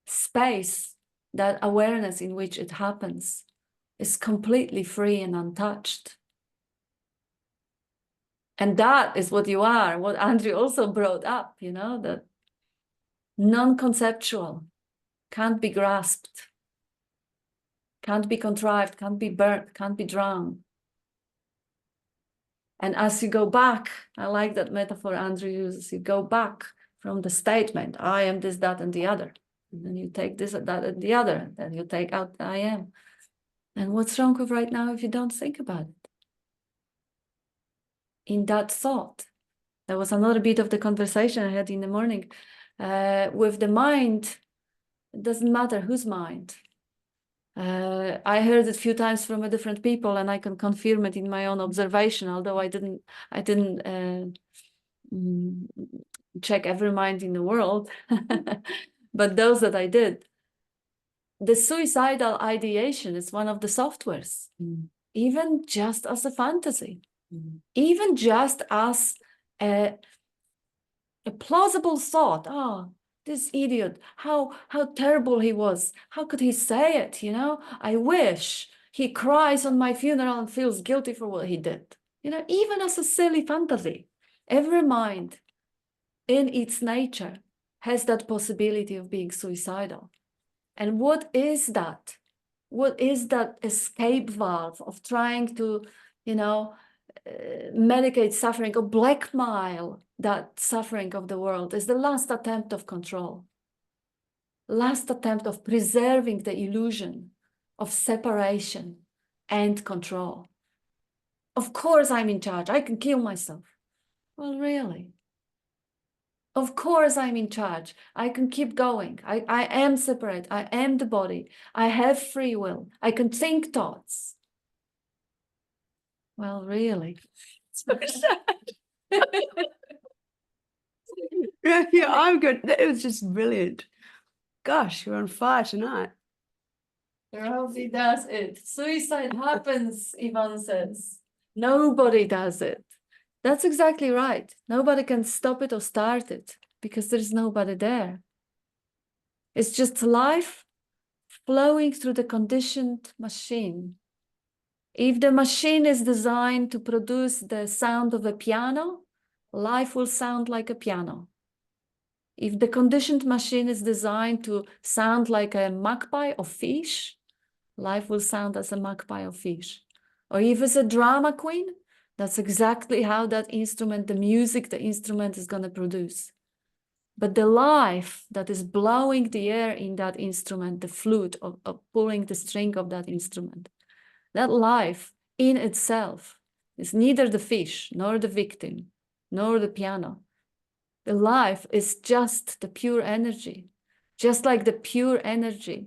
Space, that awareness in which it happens, is completely free and untouched. And that is what you are, what Andrew also brought up, you know, that non-conceptual, can't be grasped, can't be contrived, can't be burnt, can't be drowned. And as you go back, I like that metaphor Andrew uses, you go back from the statement, I am this, that, and the other. And then you take this, that, and the other. Then you take out I am. And what's wrong with right now if you don't think about it? In that thought, there was another bit of the conversation I had in the morning. With the mind, it doesn't matter whose mind. I heard it a few times from a different people, and I can confirm it in my own observation, although I didn't check every mind in the world, but those that I did. The suicidal ideation is one of the softwares, even just as a fantasy, even just as a plausible thought. Oh, this idiot, how terrible he was. How could he say it, you know? I wish he cries on my funeral and feels guilty for what he did. You know, even as a silly fantasy, every mind in its nature has that possibility of being suicidal. And what is that? What is that escape valve of trying to, you know, medicate suffering or blackmail that suffering of the world? Is the last attempt of control, last attempt of preserving the illusion of separation and control. Of course I'm in charge, I can kill myself. Well, really? Of course I'm in charge, I can keep going. I am separate, I am the body, I have free will, I can think thoughts. Well, really? So sad. Yeah, I'm good. It was just brilliant. Gosh, you're on fire tonight. Rosie does it. Suicide happens, Yvonne says. Nobody does it. That's exactly right. Nobody can stop it or start it because there's nobody there. It's just life flowing through the conditioned machine. If the machine is designed to produce the sound of a piano, life will sound like a piano. If the conditioned machine is designed to sound like a magpie or fish, life will sound as a magpie or fish. Or if it's a drama queen, that's exactly how that instrument, the music, the instrument is going to produce. But the life that is blowing the air in that instrument, the flute, of pulling the string of that instrument, that life in itself is neither the fish, nor the victim, nor the piano. The life is just the pure energy, just like the pure energy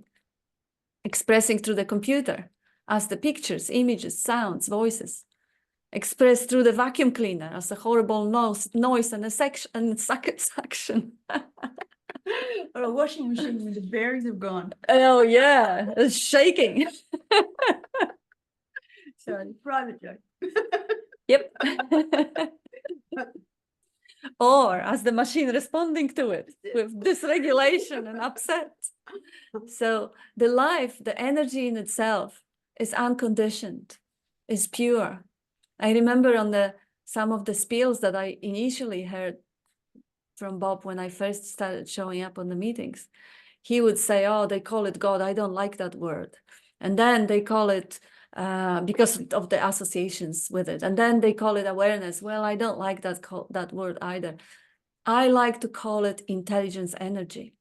expressing through the computer as the pictures, images, sounds, voices, expressed through the vacuum cleaner as a horrible noise and a suction. Or a washing machine when the bearings have gone. Oh yeah, it's shaking. Sorry, private joke. Yep. or as the machine responding to it with dysregulation and upset. So the life, the energy in itself is unconditioned, is pure. I remember on some of the spiels that I initially heard from Bob when I first started showing up on the meetings, he would say, oh, they call it God. I don't like that word. And then they call it, because of the associations with it. And then they call it awareness. Well, I don't like that word either. I like to call it intelligence energy.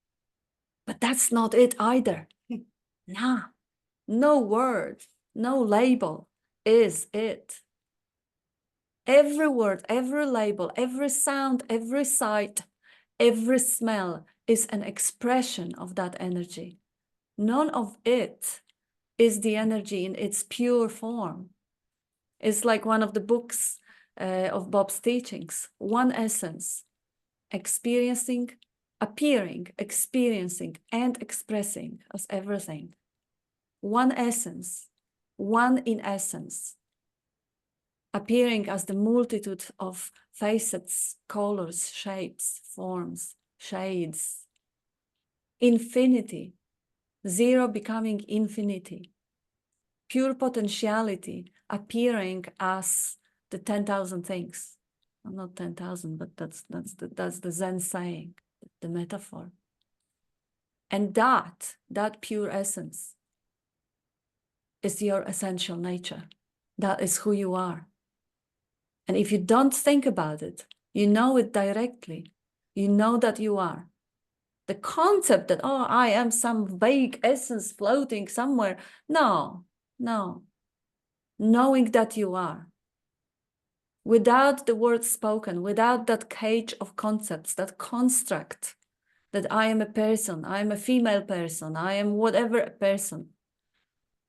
But that's not it either. Nah, no word, no label is it. Every word, every label, every sound, every sight, every smell is an expression of that energy. None of it is the energy in its pure form. It's like one of the books of Bob's teachings, one essence, experiencing, appearing, experiencing, and expressing as everything. One essence, one in essence, appearing as the multitude of facets, colors, shapes, forms, shades. Infinity, zero becoming infinity. Pure potentiality appearing as the 10,000 things. Well, not 10,000, but that's the Zen saying, the metaphor. And that pure essence is your essential nature. That is who you are. And if you don't think about it, you know it directly. You know that you are. The concept that, oh, I am some vague essence floating somewhere. No, no. Knowing that you are. Without the words spoken, without that cage of concepts, that construct that I am a person, I am a female person, I am whatever person,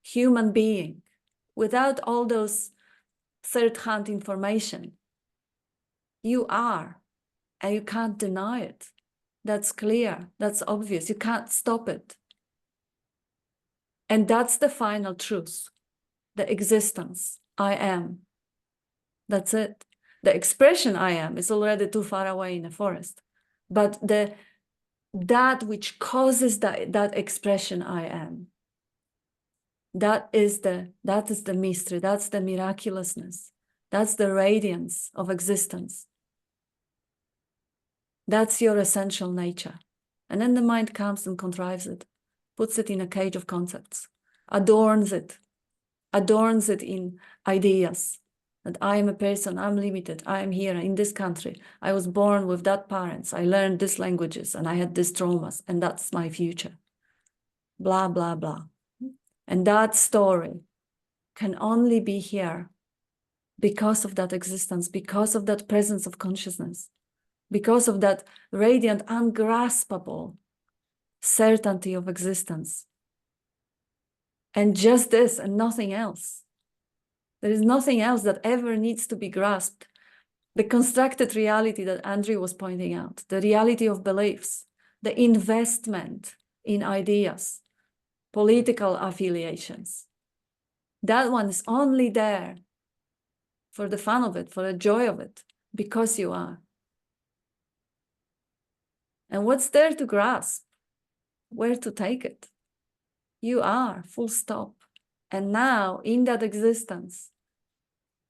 human being, without all those third-hand information, you are, and you can't deny it. That's clear, that's obvious, you can't stop it. And that's the final truth, the existence, I am. That's it. The expression I am is already too far away in the forest. But that which causes that expression I am, that is the mystery, that's the miraculousness, that's the radiance of existence. That's your essential nature. And then the mind comes and contrives it, puts it in a cage of concepts, adorns it in ideas. That I am a person, I'm limited, I am here in this country. I was born with that parents, I learned these languages and I had these traumas and that's my future. Blah, blah, blah. And that story can only be here because of that existence, because of that presence of consciousness, because of that radiant, ungraspable certainty of existence. And just this and nothing else. There is nothing else that ever needs to be grasped. The constructed reality that Andrew was pointing out, the reality of beliefs, the investment in ideas, political affiliations, that one is only there for the fun of it, for the joy of it, because you are. And what's there to grasp? Where to take it? You are, full stop. And now, in that existence,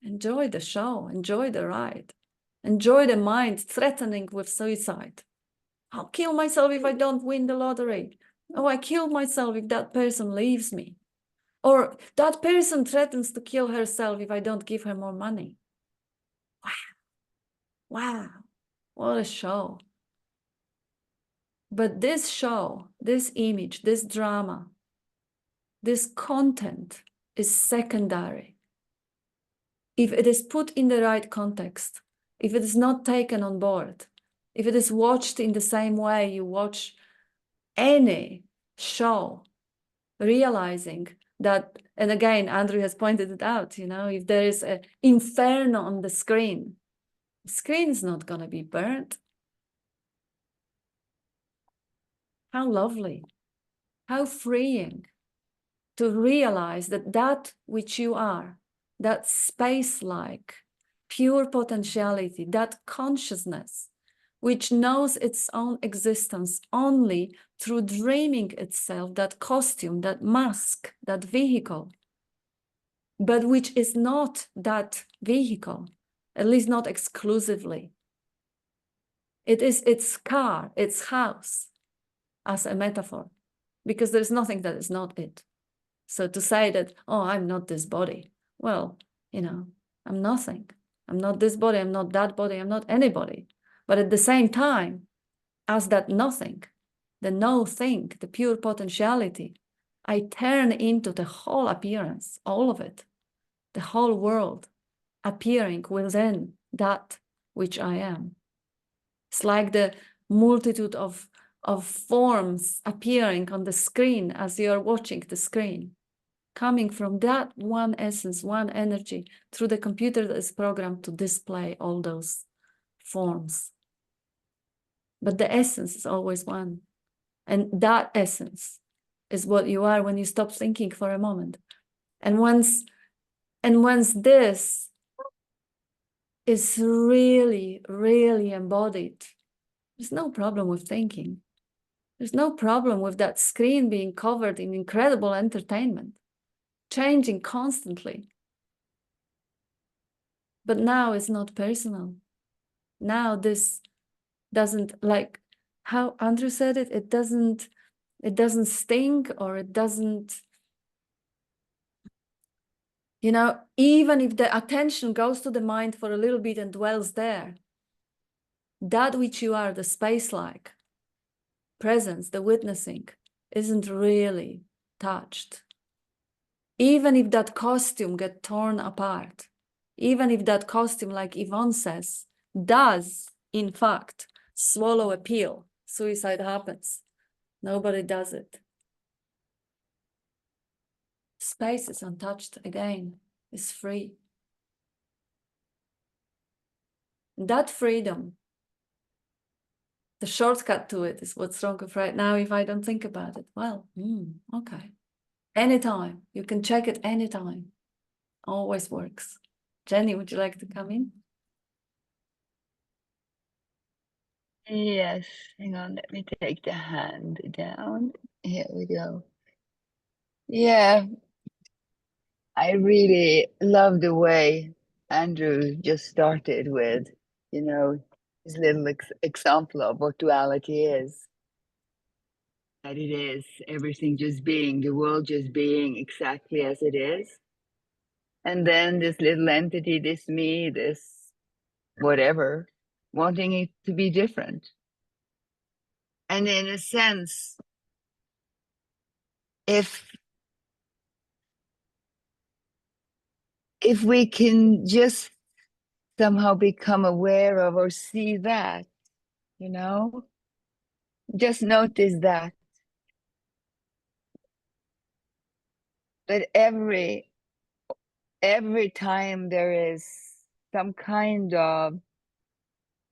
enjoy the show, enjoy the ride, enjoy the mind threatening with suicide. I'll kill myself if I don't win the lottery. Oh, I kill myself if that person leaves me. Or that person threatens to kill herself if I don't give her more money. Wow. Wow. What a show. But this show, this image, this drama, this content is secondary. If it is put in the right context, if it is not taken on board, if it is watched in the same way you watch any show, realizing that, and again, Andrew has pointed it out, you know, if there is an inferno on the screen is not going to be burnt. How lovely, how freeing to realize that that which you are, that space-like, pure potentiality, that consciousness which knows its own existence only through dreaming itself that costume, that mask, that vehicle, but which is not that vehicle, at least not exclusively. It is its car, its house, as a metaphor, because there's nothing that is not it. So to say that, oh, I'm not this body, well, I'm nothing. I'm not this body, I'm not that body, I'm not anybody. But at the same time, as that nothing, the no thing, the pure potentiality, I turn into the whole appearance, all of it, the whole world appearing within that which I am. It's like the multitude of forms appearing on the screen as you are watching the screen, coming from that one essence, one energy, through the computer that is programmed to display all those forms. But the essence is always one. And that essence is what you are when you stop thinking for a moment. And once this is really, really embodied, there's no problem with thinking. There's no problem with that screen being covered in incredible entertainment, changing constantly. But now it's not personal. Now this doesn't, like how Andrew said it, it doesn't sting, or it doesn't, even if the attention goes to the mind for a little bit and dwells there, that which you are, the space-like presence, the witnessing, isn't really touched. Even if that costume gets torn apart, even if that costume, like Yvonne says, does, in fact, swallow a pill, suicide happens. Nobody does it. Space is untouched again, is free. That freedom, the shortcut to it is what's wrong with right now if I don't think about it. Well, okay. Anytime, you can check it anytime. Always works. Jenny, would you like to come in? Yes, hang on, let me take the hand down. Here we go. Yeah, I really love the way Andrew just started with, his little example of what duality is. That it is everything just being, the world just being exactly as it is. And then this little entity, this me, this whatever, wanting it to be different. And in a sense, if we can just somehow become aware of or see that, just notice that. But every time there is some kind of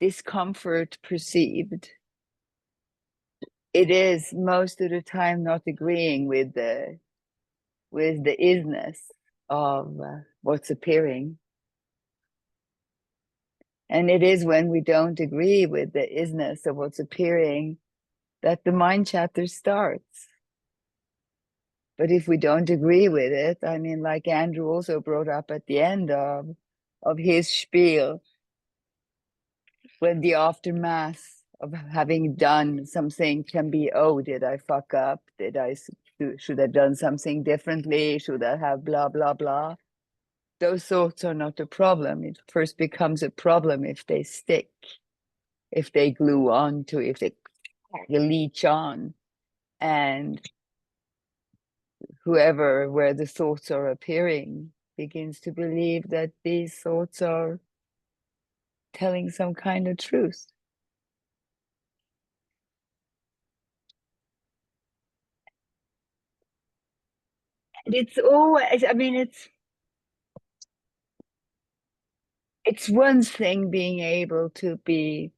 discomfort perceived, it is most of the time not agreeing with the isness of what's appearing. And it is when we don't agree with the isness of what's appearing that the mind chatter starts. But if we don't agree with it, I mean, like Andrew also brought up at the end of his spiel, when the aftermath of having done something can be, oh, did I fuck up? Should I have done something differently? Should I have blah, blah, blah? Those thoughts are not a problem. It first becomes a problem if they stick, if they glue on to, if they leech on. And whoever, where the thoughts are appearing, begins to believe that these thoughts are telling some kind of truth. And it's always, I mean, it's one thing being able to be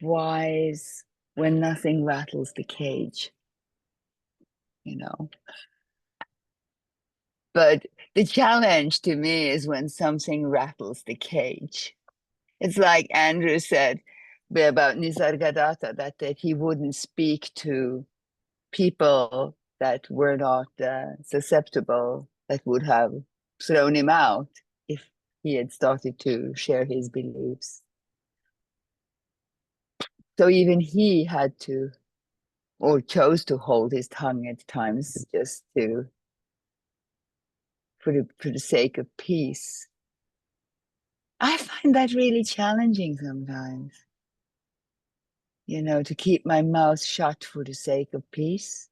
wise when nothing rattles the cage, But the challenge to me is when something rattles the cage. It's like Andrew said, about Nisargadatta, that he wouldn't speak to people that were not susceptible, that would have thrown him out if he had started to share his beliefs. So even he had to, or chose to, hold his tongue at times, just to, for the sake of peace. I find that really challenging sometimes, you know, to keep my mouth shut for the sake of peace.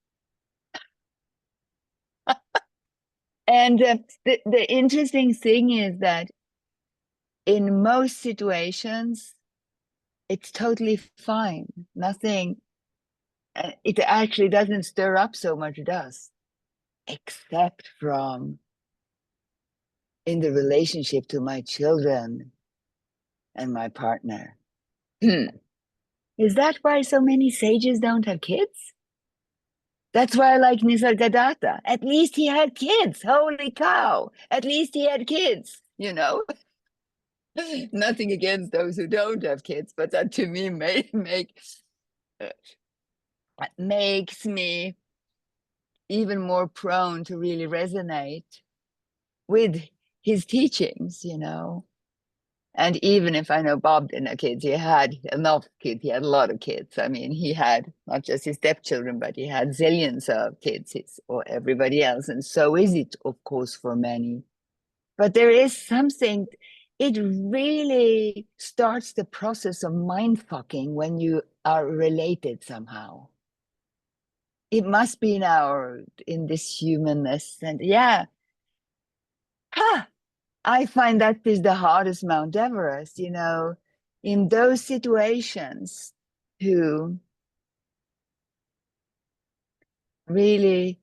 And the interesting thing is that in most situations, it's totally fine. Nothing, it actually doesn't stir up so much dust, except from in the relationship to my children and my partner. Is that why so many sages don't have kids? That's why I like Nisargadatta. At least he had kids. Holy cow. At least he had kids, you know? Nothing against those who don't have kids, but that to me makes me even more prone to really resonate with his teachings, you know. And even if I know Bob didn't have kids, he had enough kids. He had a lot of kids. I mean, he had not just his stepchildren, but he had zillions of kids, or everybody else. And so is it, of course, for many. But there is something, it really starts the process of mind fucking when you are related somehow. It must be in this humanness. And yeah, I find that is the hardest Mount Everest, you know, in those situations to really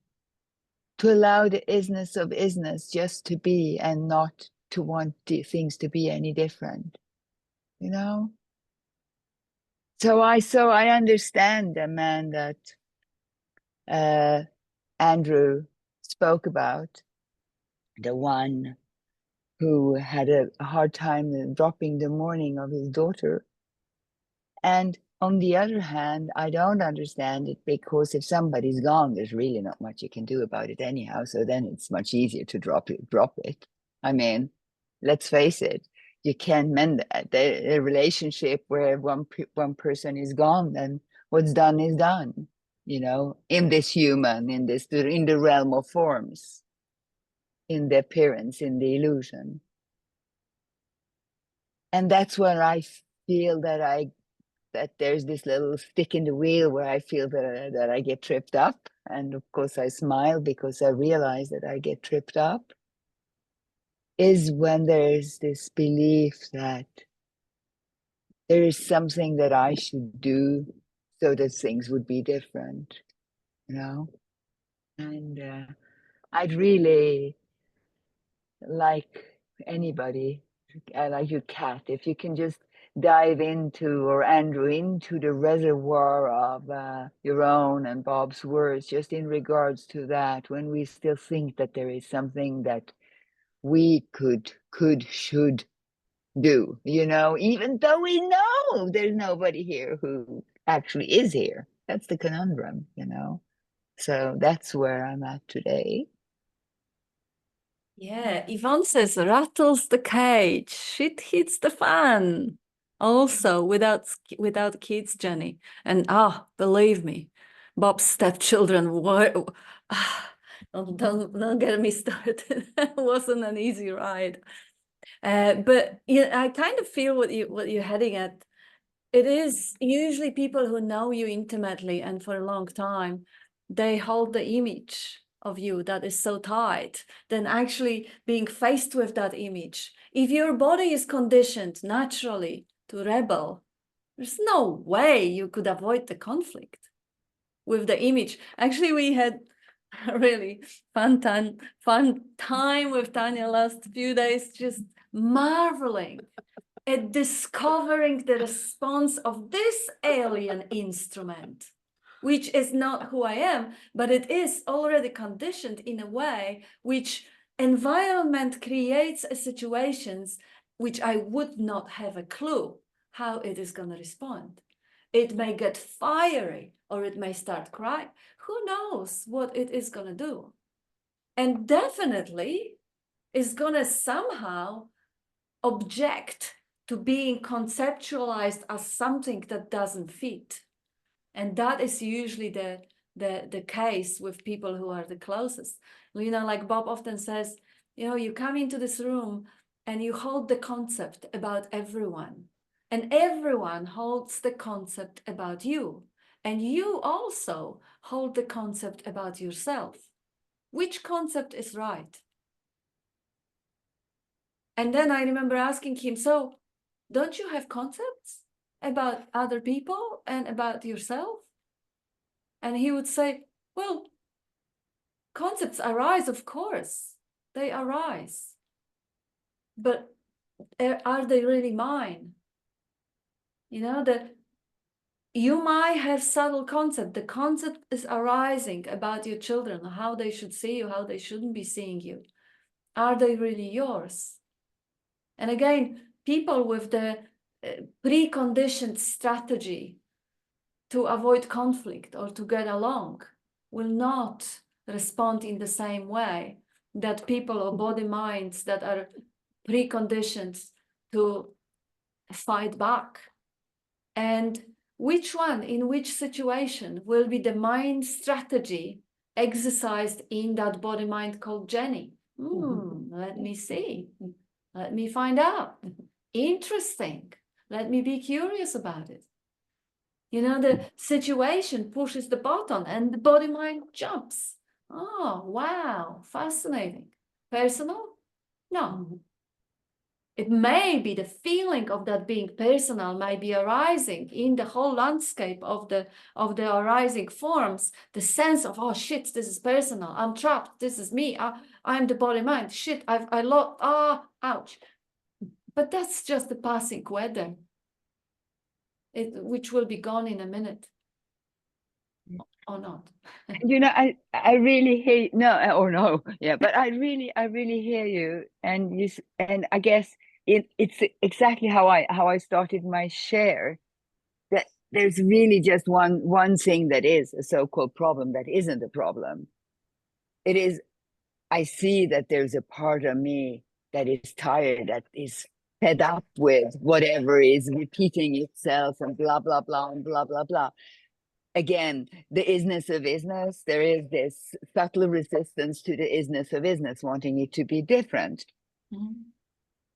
to allow the isness of isness just to be and not to want things to be any different, you know? So I understand the man that Andrew spoke about, the one who had a hard time dropping the mourning of his daughter. And on the other hand, I don't understand it, because if somebody's gone, there's really not much you can do about it anyhow. So then it's much easier to drop it. I mean, let's face it, you can't mend a relationship where one person is gone, then what's done is done, you know, in the realm of forms, in the appearance, in the illusion. And that's where I feel that there's this little stick in the wheel where I feel that I get tripped up. And of course I smile because I realize that I get tripped up, is when there's this belief that there is something that I should do so that things would be different, you know? And I'd really like anybody, I like your cat, if you can just dive into, or Andrew, into the reservoir of your own and Bob's words, just in regards to that, when we still think that there is something that we should do, you know, even though we know there's nobody here who actually is here. That's the conundrum, you know. So that's where I'm at today. Yeah, Yvonne says, rattles the cage, shit hits the fan. Also, without kids, Jenny. And believe me, Bob's stepchildren were, don't get me started. It wasn't an easy ride. But yeah, I kind of feel what you're heading at. It is usually people who know you intimately and for a long time, they hold the image of you that is so tight, then actually being faced with that image. If your body is conditioned naturally to rebel, there's no way you could avoid the conflict with the image. Actually, we had a really fun time with Tanya last few days, just marveling at discovering the response of this alien instrument, which is not who I am, but it is already conditioned in a way which environment creates situations which I would not have a clue how it is going to respond. It may get fiery, or it may start crying. Who knows what it is going to do? And definitely is going to somehow object to being conceptualized as something that doesn't fit. And that is usually the case with people who are the closest. You know, like Bob often says, you know, you come into this room and you hold the concept about everyone, and everyone holds the concept about you, and you also hold the concept about yourself. Which concept is right? And then I remember asking him, so don't you have concepts about other people and about yourself? And he would say, well, concepts arise, of course, they arise. But are they really mine? You know, you might have subtle concept. The concept is arising about your children, how they should see you, how they shouldn't be seeing you. Are they really yours? And again, people with the preconditioned strategy to avoid conflict or to get along will not respond in the same way that people or body minds that are preconditioned to fight back. And which one, in which situation, will be the mind strategy exercised in that body mind called Jenny? Let me see. Let me find out. Interesting. Let me be curious about it. You know, the situation pushes the button and the body mind jumps. Oh, wow, fascinating. Personal? No. It may be the feeling of that being personal may be arising in the whole landscape of the arising forms, the sense of, oh shit, this is personal, I'm trapped, this is me, I'm the body mind, shit, I lost, ouch. But that's just the passing weather, which will be gone in a minute. Or not. You know, I really hear but I really hear you, and and I guess it's exactly how I started my share, that there's really just one thing that is a so-called problem that isn't a problem. It is, I see that there's a part of me that is tired, that is fed up with whatever is repeating itself and blah blah blah and blah blah blah. Again, the isness of isness, there is this subtle resistance to the isness of isness, wanting it to be different. Mm-hmm.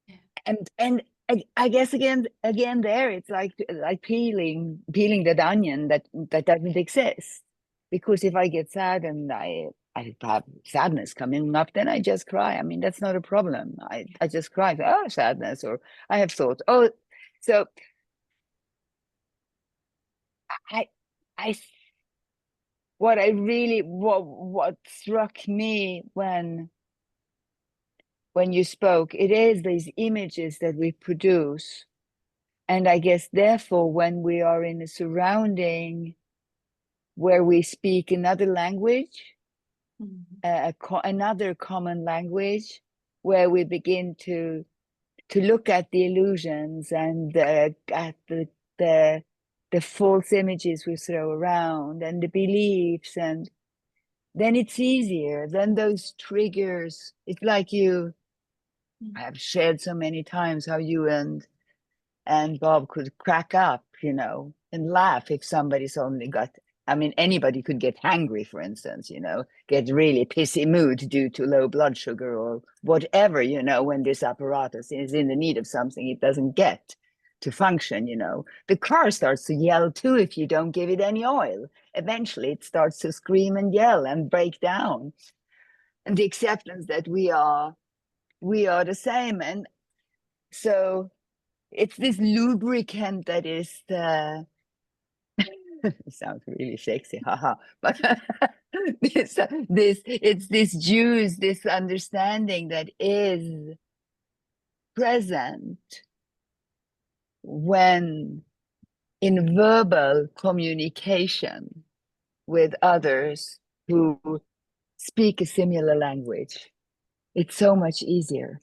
Yeah. And I guess again there, it's like peeling the onion that doesn't exist. Because if I get sad and I have sadness coming up, then I just cry. I mean, that's not a problem. I just cry, oh, sadness, or I have thoughts. Oh, so what struck me when you spoke, it is these images that we produce. And I guess therefore, when we are in a surrounding where we speak another language, another common language, where we begin to look at the illusions and at the false images we throw around and the beliefs, and then it's easier. Then those triggers, it's like I have shared so many times how you and Bob could crack up, you know, and laugh if somebody's only got, I mean, anybody could get hangry, for instance, you know, get really pissy mood due to low blood sugar or whatever, you know, when this apparatus is in the need of something it doesn't get to function, you know. The car starts to yell too if you don't give it any oil. Eventually it starts to scream and yell and break down. And the acceptance that we are the same. And so it's this lubricant that is the it sounds really sexy, haha. But it's this juice, this understanding that is present when in verbal communication with others who speak a similar language. It's so much easier.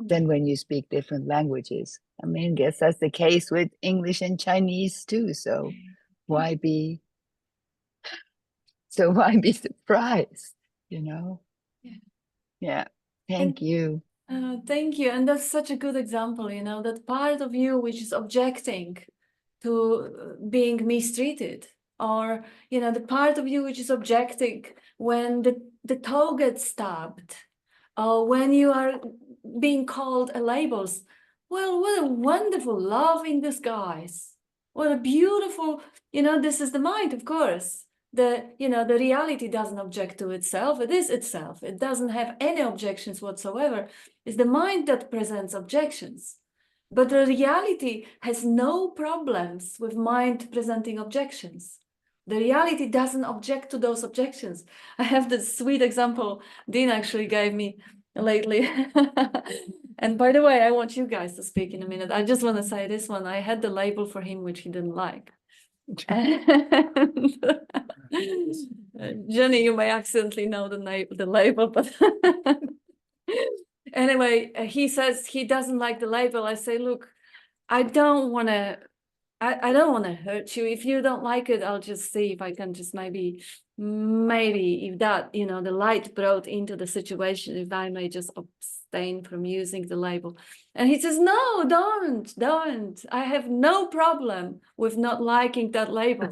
than when you speak different languages. I mean, I guess that's the case with English and Chinese too. So why be surprised, you know? Yeah. Yeah. Thank you. Thank you. And that's such a good example, you know, that part of you which is objecting to being mistreated, or, you know, the part of you which is objecting when the toe gets stabbed, or when you are being called a labels. Well, what a wonderful love in disguise. What a beautiful, you know, this is the mind, of course. You know, the reality doesn't object to itself. It is itself. It doesn't have any objections whatsoever. It's the mind that presents objections. But the reality has no problems with mind presenting objections. The reality doesn't object to those objections. I have this sweet example Dean actually gave me lately. And by the way, I want you guys to speak in a minute. I just want to say this one. I had the label for him, which he didn't like. And Jenny, you may accidentally know the label, but anyway, he says he doesn't like the label. I say, look, I don't want to hurt you. If you don't like it, I'll just see if I can just maybe if that, you know, the light brought into the situation, if I may just abstain from using the label. And he says, no, don't. I have no problem with not liking that label.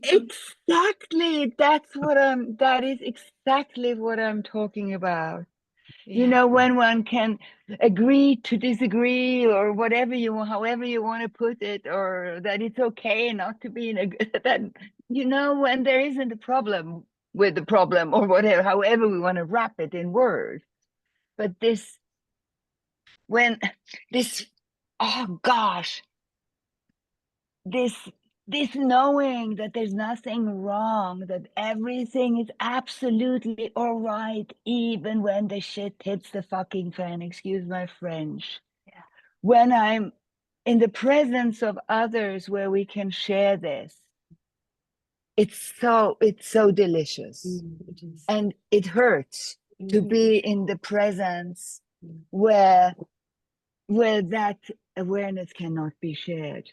Exactly. That is exactly what I'm talking about. You Yeah. know, when one can agree to disagree, or whatever however you want to put it, or that it's okay not to be in a that, you know, when there isn't a problem with the problem, or whatever, however we want to wrap it in words. But oh gosh, this knowing that there's nothing wrong, that everything is absolutely all right, even when the shit hits the fucking fan, excuse my French. Yeah. When I'm in the presence of others where we can share this, it's so delicious. And it hurts to be in the presence where that awareness cannot be shared.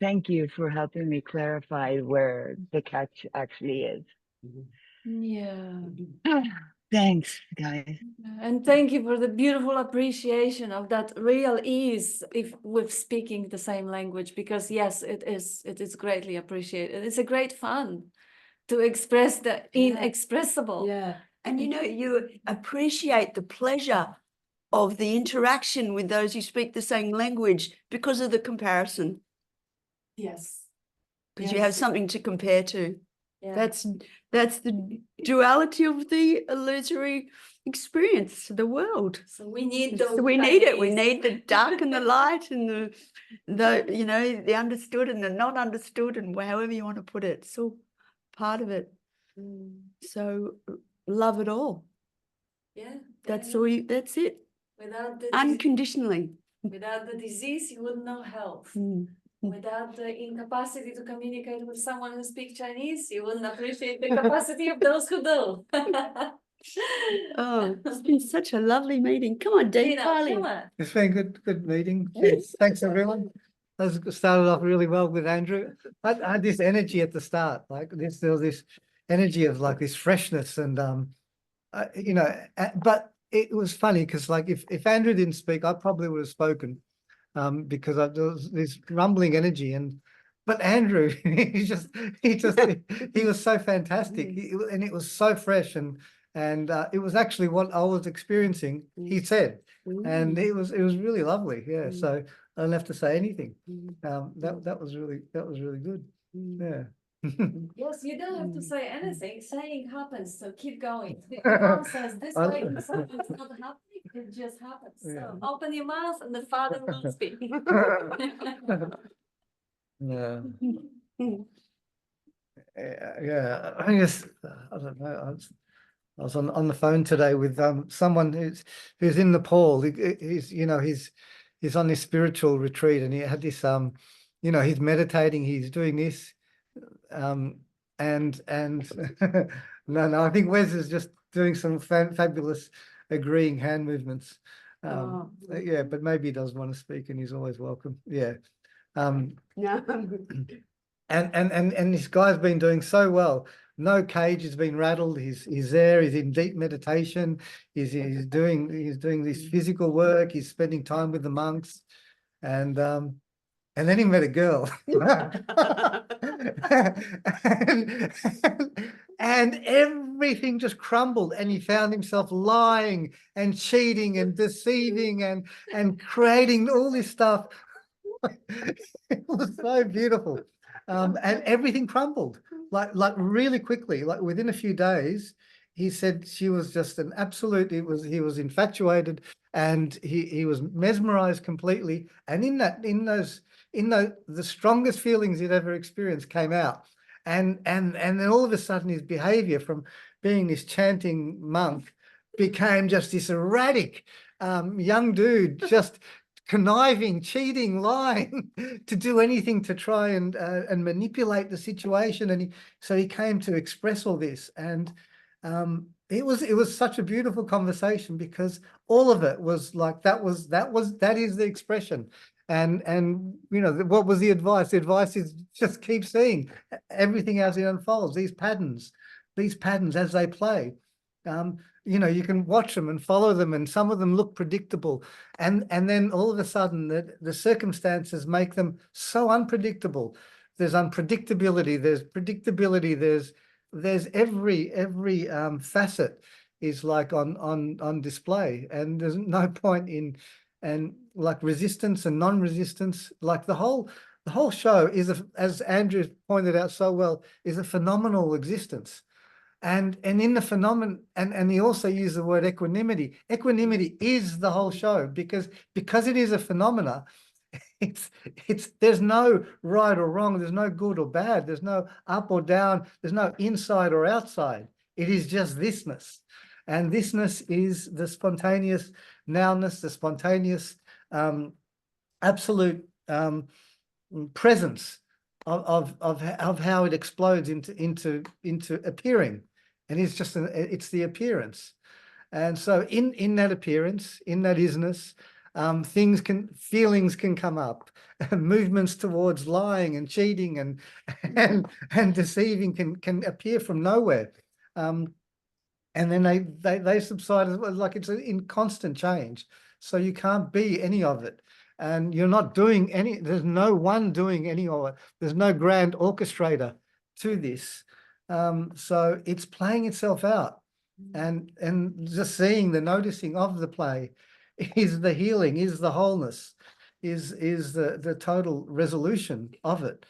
Thank you for helping me clarify where the catch actually is. Yeah. Thanks, guys. And thank you for the beautiful appreciation of that real ease with speaking the same language, because yes, it is greatly appreciated. It's a great fun to express the inexpressible. Yeah. And you know, you appreciate the pleasure of the interaction with those who speak the same language because of the comparison, Yes. because you have something to compare to. Yeah. That's the duality of the illusory experience of the world. So we need So we need it. We need the dark and the light, and the you know, the understood and the not understood, and however you want to put it. It's all part of it. So love it all. Yeah. That's all. That's it. Without the Unconditionally. without the disease, you wouldn't know health. Without the incapacity to communicate with someone who speaks Chinese, you wouldn't appreciate the capacity of those who do. Oh, it's been such a lovely meeting. Come on, Dean, Dina, pile in. come on. It's been good meeting. Yes. Thanks everyone. That started off really well with Andrew. I had this energy at the start, like there was this energy of like this freshness, and you know, but it was funny because like if Andrew didn't speak, I probably would have spoken, because there was this rumbling energy, but Andrew, he was so fantastic, and it was so fresh, and it was actually what I was experiencing. He said, and it was really lovely. Yeah, so I don't have to say anything. That was really good. Yeah. Yes, you don't have to say anything. Saying happens, so keep going. If your mom says this way, something's not happening, it just happens. So open your mouth and the Father will speak. Yeah. Yeah, I guess I don't know. I was on the phone today with someone who's in Nepal. He's he's on this spiritual retreat, and he had this he's meditating, he's doing this, and no, I think Wes is just doing some fabulous agreeing hand movements. Yeah, but maybe he does want to speak, and he's always welcome. Yeah. No, I'm good. And this guy's been doing so well. No cage has been rattled. He's there. He's in deep meditation. He's doing this physical work. He's spending time with the monks, and then he met a girl, and everything just crumbled. And he found himself lying and cheating and deceiving and creating all this stuff. It was so beautiful. And everything crumbled like really quickly, like within a few days. He said she was just an absolute, he was infatuated, and he was mesmerized completely. And the strongest feelings he'd ever experienced came out. And then all of a sudden his behavior from being this chanting monk became just this erratic young dude, just conniving, cheating, lying to do anything to try and manipulate the situation. And so he came to express all this, and it was such a beautiful conversation, because all of it was like that is the expression. And you know, what was the advice? The advice is just keep seeing everything as it unfolds, these patterns as they play. You know, you can watch them and follow them, and some of them look predictable, and then all of a sudden the circumstances make them so unpredictable. There's unpredictability, there's predictability, there's every facet is like on display, and there's no point in, and like resistance and non-resistance, like the whole show is, as Andrew pointed out so well, is a phenomenal existence. And in the phenomenon, and he also used the word equanimity. Equanimity is the whole show, because it is a phenomena. There's no right or wrong, there's no good or bad, there's no up or down, there's no inside or outside. It is just thisness. And thisness is the spontaneous nowness, the spontaneous absolute presence of how it explodes into appearing. And it's just it's the appearance. And so in that appearance, in that isness, feelings can come up, movements towards lying and cheating and deceiving can appear from nowhere, and then they subside as well, like it's in constant change. So you can't be any of it, and you're not doing any. There's no one doing any of it. There's no grand orchestrator to this. So it's playing itself out, and just seeing, the noticing of the play is the healing, is the wholeness, is the total resolution of it,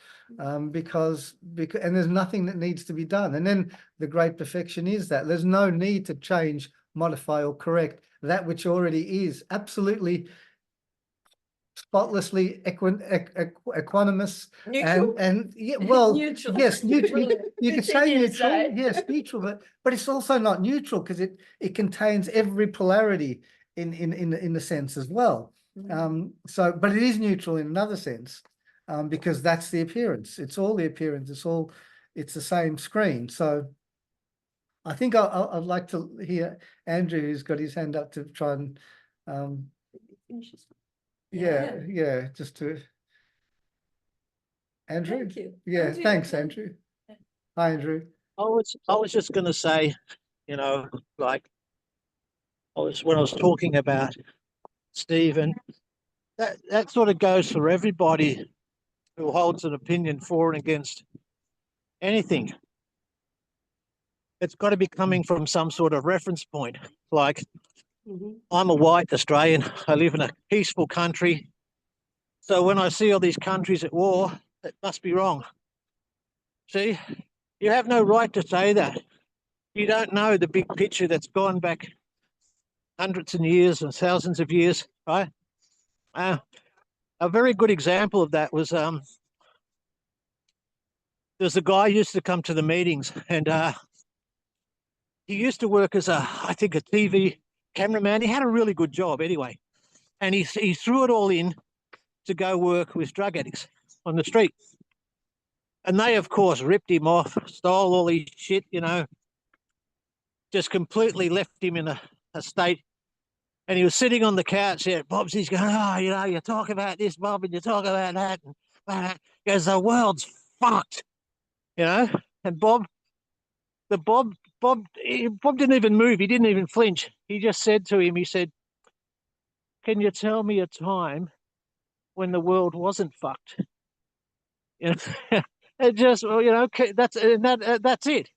because and there's nothing that needs to be done. And then the great perfection is that there's no need to change, modify, or correct that which already is absolutely spotlessly equanimous. Neutral? And yeah, well, Neutral. yes, neutral. You could say It is, neutral, right? yes, neutral, but it's also not neutral, because it contains every polarity in the sense as well. So, but it is neutral in another sense, because that's the appearance. It's all the appearance. It's the same screen. So I think I'd like to hear Andrew, who's got his hand up, to try and yeah, just to Andrew. Thank you. Yeah, Andrew, thanks, then. Andrew. Hi, Andrew. I was just going to say, you know, like when I was talking about Stephen, that sort of goes for everybody who holds an opinion for and against anything. It's got to be coming from some sort of reference point. Like, I'm a white Australian. I live in a peaceful country. So when I see all these countries at war, it must be wrong. See, you have no right to say that. You don't know the big picture that's gone back hundreds of years and thousands of years, right? A very good example of that was there's a guy who used to come to the meetings, and he used to work as I think a TV cameraman. He had a really good job anyway, and he threw it all in to go work with drug addicts on the street. And they, of course, ripped him off, stole all his shit, you know, just completely left him in a state. And he was sitting on the couch there. Bobsy's going, oh, you know, you talk about this, Bob, and you talk about that. And he goes, the world's fucked, you know. And Bob didn't even move. He didn't even flinch. He just said to him, he said, can you tell me a time when the world wasn't fucked? You know, it just, well, you know, that's it.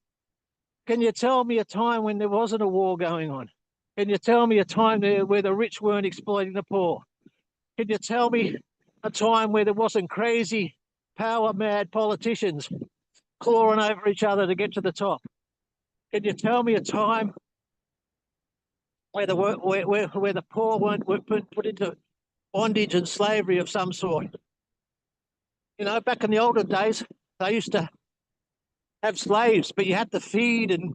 Can you tell me a time when there wasn't a war going on? Can you tell me a time where the rich weren't exploiting the poor? Can you tell me a time where there wasn't crazy, power-mad politicians clawing over each other to get to the top? Can you tell me a time where the poor weren't put into bondage and slavery of some sort? You know, back in the olden days, they used to have slaves, but you had to feed and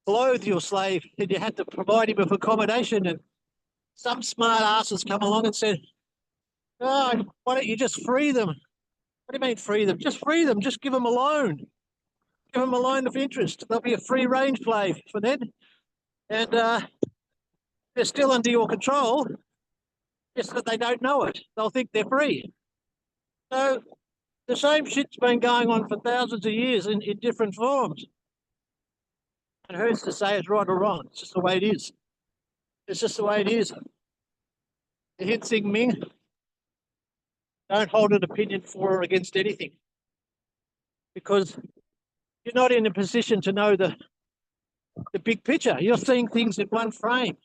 clothe your slave, and you had to provide him with accommodation. And some smart asses come along and said, oh, why don't you just free them? What do you mean free them? Just free them. Just give them a loan. Give them a loan of interest. They'll be a free range slave for then. And they're still under your control, just that they don't know it. They'll think they're free. So the same shit's been going on for thousands of years in different forms. And who's to say it's right or wrong? It's just the way it is. It's just the way it is. The Hinsing Ming don't hold an opinion for or against anything, because you're not in a position to know the big picture. You're seeing things in one frame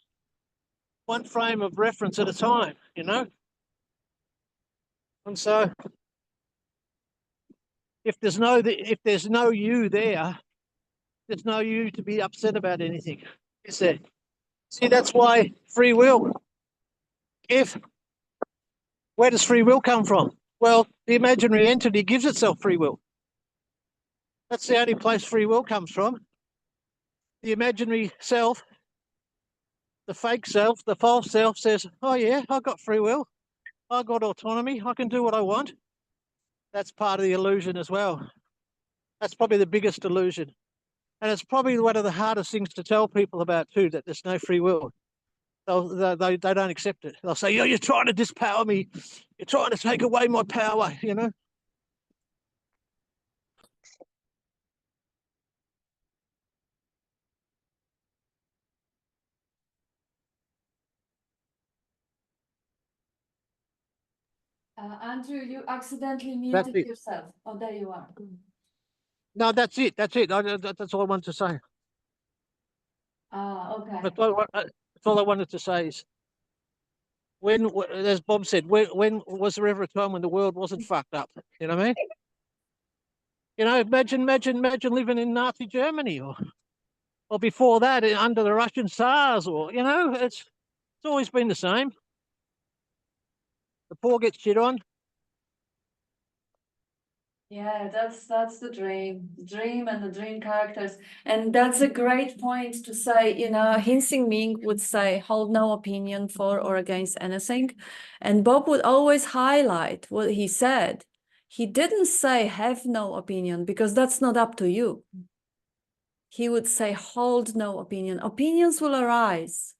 of reference at a time, you know? And so if there's no you there, there's no you to be upset about anything, is there? See, that's why free will. Where does free will come from? Well, the imaginary entity gives itself free will. That's the only place free will comes from. The imaginary self, the fake self, the false self says, oh yeah, I've got free will. I've got autonomy. I can do what I want. That's part of the illusion as well. That's probably the biggest illusion. And it's probably one of the hardest things to tell people about too, that there's no free will. They don't accept it. They'll say, you're trying to dispower me. You're trying to take away my power, you know? Andrew, you accidentally That's muted it. yourself. Oh, there you are. No, that's it. That's it. That's all I wanted to say. Okay. That's all I wanted to say is, when, as Bob said, when was there ever a time when the world wasn't fucked up? You know what I mean? You know, imagine living in Nazi Germany, or before that under the Russian Tsars, or, you know, it's always been the same. The poor get shit on. Yeah, that's the dream and the dream characters. And that's a great point to say, you know, Hinsing Ming would say, hold no opinion for or against anything. And Bob would always highlight what he said. He didn't say have no opinion, because that's not up to you. He would say hold no opinion. Opinions will arise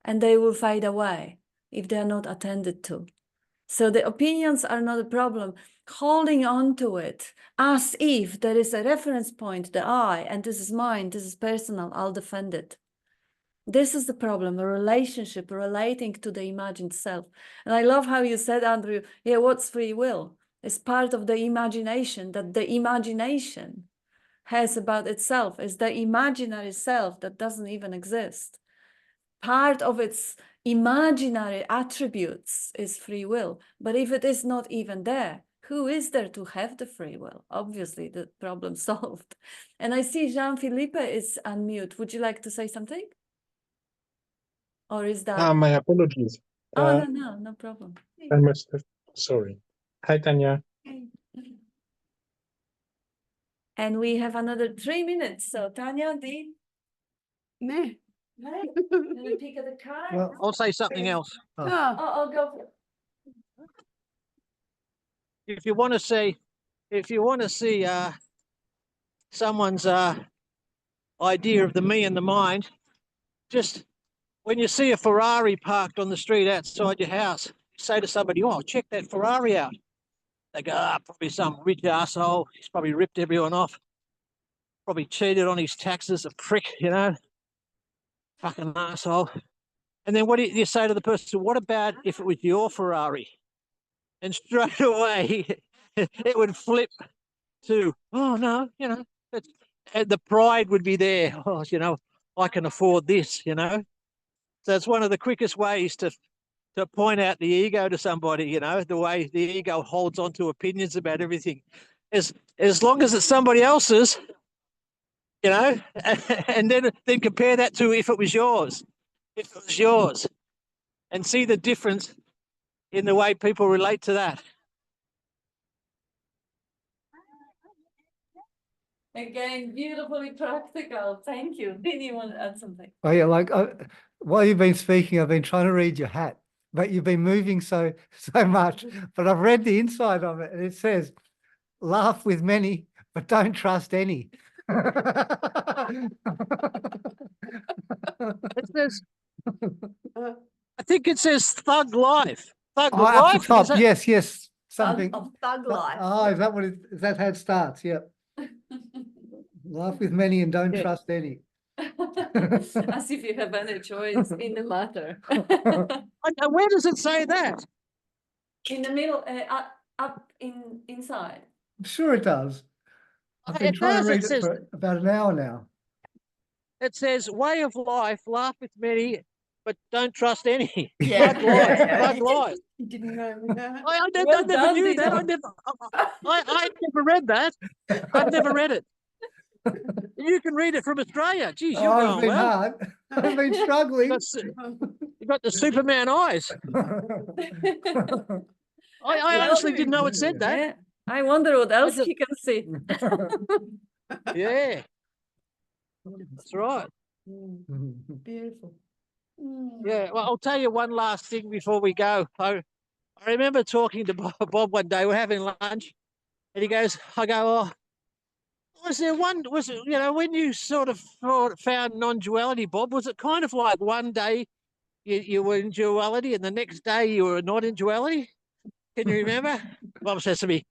and they will fade away if they're not attended to. So the opinions are not a problem. Holding on to it as if there is a reference point, the I, and this is mine, this is personal, I'll defend it. This is the problem, a relationship relating to the imagined self. And I love how you said, Andrew, yeah, what's free will? It's part of the imagination that the imagination has about itself. It's the imaginary self that doesn't even exist. Part of its imaginary attributes is free will. But if it is not even there, who is there to have the free will? Obviously, the problem solved. And I see Jean-Philippe is unmute. Would you like to say something? Or is that? My apologies. Oh, no problem. I must have, sorry. Hi, Tanya. And we have another 3 minutes. So Tanya, Dean? Me. Right. Let me pick up the card. Well, I'll say something else. Oh, I'll go for it. If you want to say if you want to see someone's idea of the me and the mind, just when you see a Ferrari parked on the street outside your house, say to somebody, "Oh, check that Ferrari out." They go, "Ah, probably some rich asshole. He's probably ripped everyone off. Probably cheated on his taxes, a prick, you know, fucking asshole." And then what do you say to the person? "What about if it was your Ferrari?" And straight away, it would flip to, "Oh no, you know," and the pride would be there. "Oh, you know, I can afford this," you know. So it's one of the quickest ways to point out the ego to somebody, you know, the way the ego holds on to opinions about everything. As long as it's somebody else's, you know, and then compare that to if it was yours. If it was yours. And see the difference in the way people relate to that. Again, beautifully practical. Thank you. Didn't you want to add something? Oh yeah, like while you've been speaking, I've been trying to read your hat, but you've been moving so much. But I've read the inside of it, and it says, "Laugh with many, but don't trust any." It says, I think it says thug life. Thug Oh, up life? the top, Is that- yes, something. Of thug life. Oh, is that what is that how it starts? Yep. Laugh with many and don't Yeah. trust any. As if you have any choice in the matter. Where does it say that? In the middle, up inside. I'm sure it does. I've been It trying does. to It read it says, for about an hour now. it says way of life, laugh with many, but don't trust any. Yeah, Thug life, yeah. thug life. You didn't know. I Well never done, knew that. Dino. I never read that. I've never read it. You can read it from Australia. Geez, you're Oh, it's going been well. hard. I've been struggling. You got the Superman eyes. I honestly didn't know it said that. Yeah. I wonder what else just- he can see. Yeah, that's right. Beautiful. Yeah, well, I'll tell you one last thing before we go. I remember talking to Bob one day. We're having lunch, and he goes, I go, "Oh, you know, when you sort of found non-duality, Bob, was it kind of like one day you were in duality and the next day you were not in duality? Can you remember?" Bob says to me,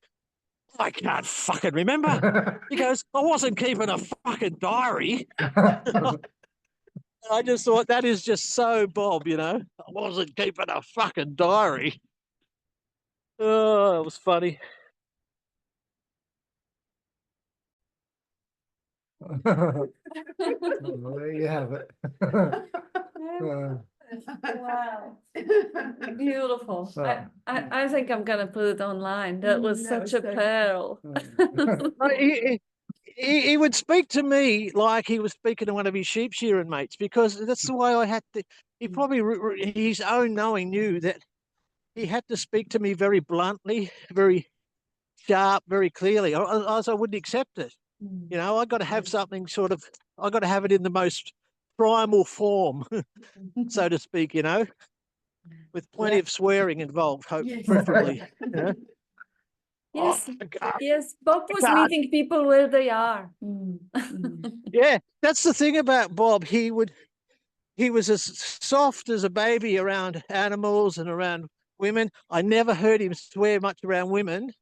"I can't fucking remember." He goes, "I wasn't keeping a fucking diary." I just thought that is just so Bob, you know. "I wasn't keeping a fucking diary." Oh, it was funny. Well, there you have it. Wow. Beautiful. Well. I think I'm gonna put it online. That was That such was a so- pearl. He would speak to me like he was speaking to one of his sheep shearing mates, because that's the way I had to. He probably, his own knowing, knew that he had to speak to me very bluntly, very sharp, very clearly, or else I wouldn't accept it. You know, I got to have something sort of, I got to have it in the most primal form, so to speak, you know, with plenty of swearing involved, Yes. preferably. You know? Yes, Oh, God. yes. Bob was God. meeting people where they are. Yeah, that's the thing about Bob. He was as soft as a baby around animals and around women. I never heard him swear much around women.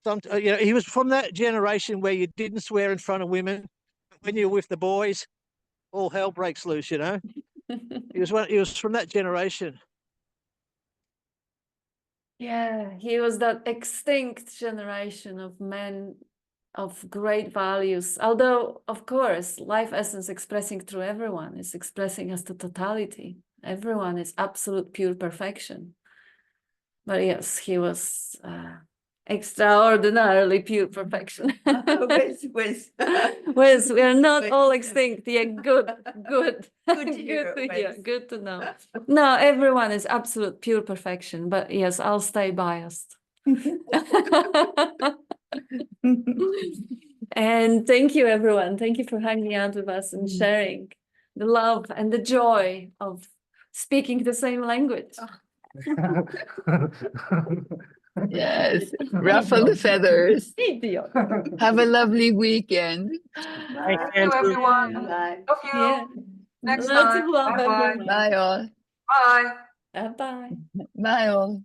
You know, he was from that generation where you didn't swear in front of women. When you're with the boys, all hell breaks loose. You know, he was from that generation. Yeah, he was that extinct generation of men of great values. Although, of course, life essence expressing through everyone is expressing us to totality. Everyone is absolute pure perfection. But yes, he was extraordinarily pure perfection. Where's Whereas we are not all extinct. Yeah, good. Good to hear Good it, to hear, Wes. good to know. No, everyone is absolute pure perfection. But yes, I'll stay biased. And thank you, everyone. Thank you for hanging out with us and sharing the love and the joy of speaking the same language. Yes, ruffle the feathers. Idiot. Have a lovely weekend. Thank you, everyone. Bye. Love you. Yeah. Next Lots time. of love, Bye-bye. everyone. Bye all. Bye. Bye bye. Bye all.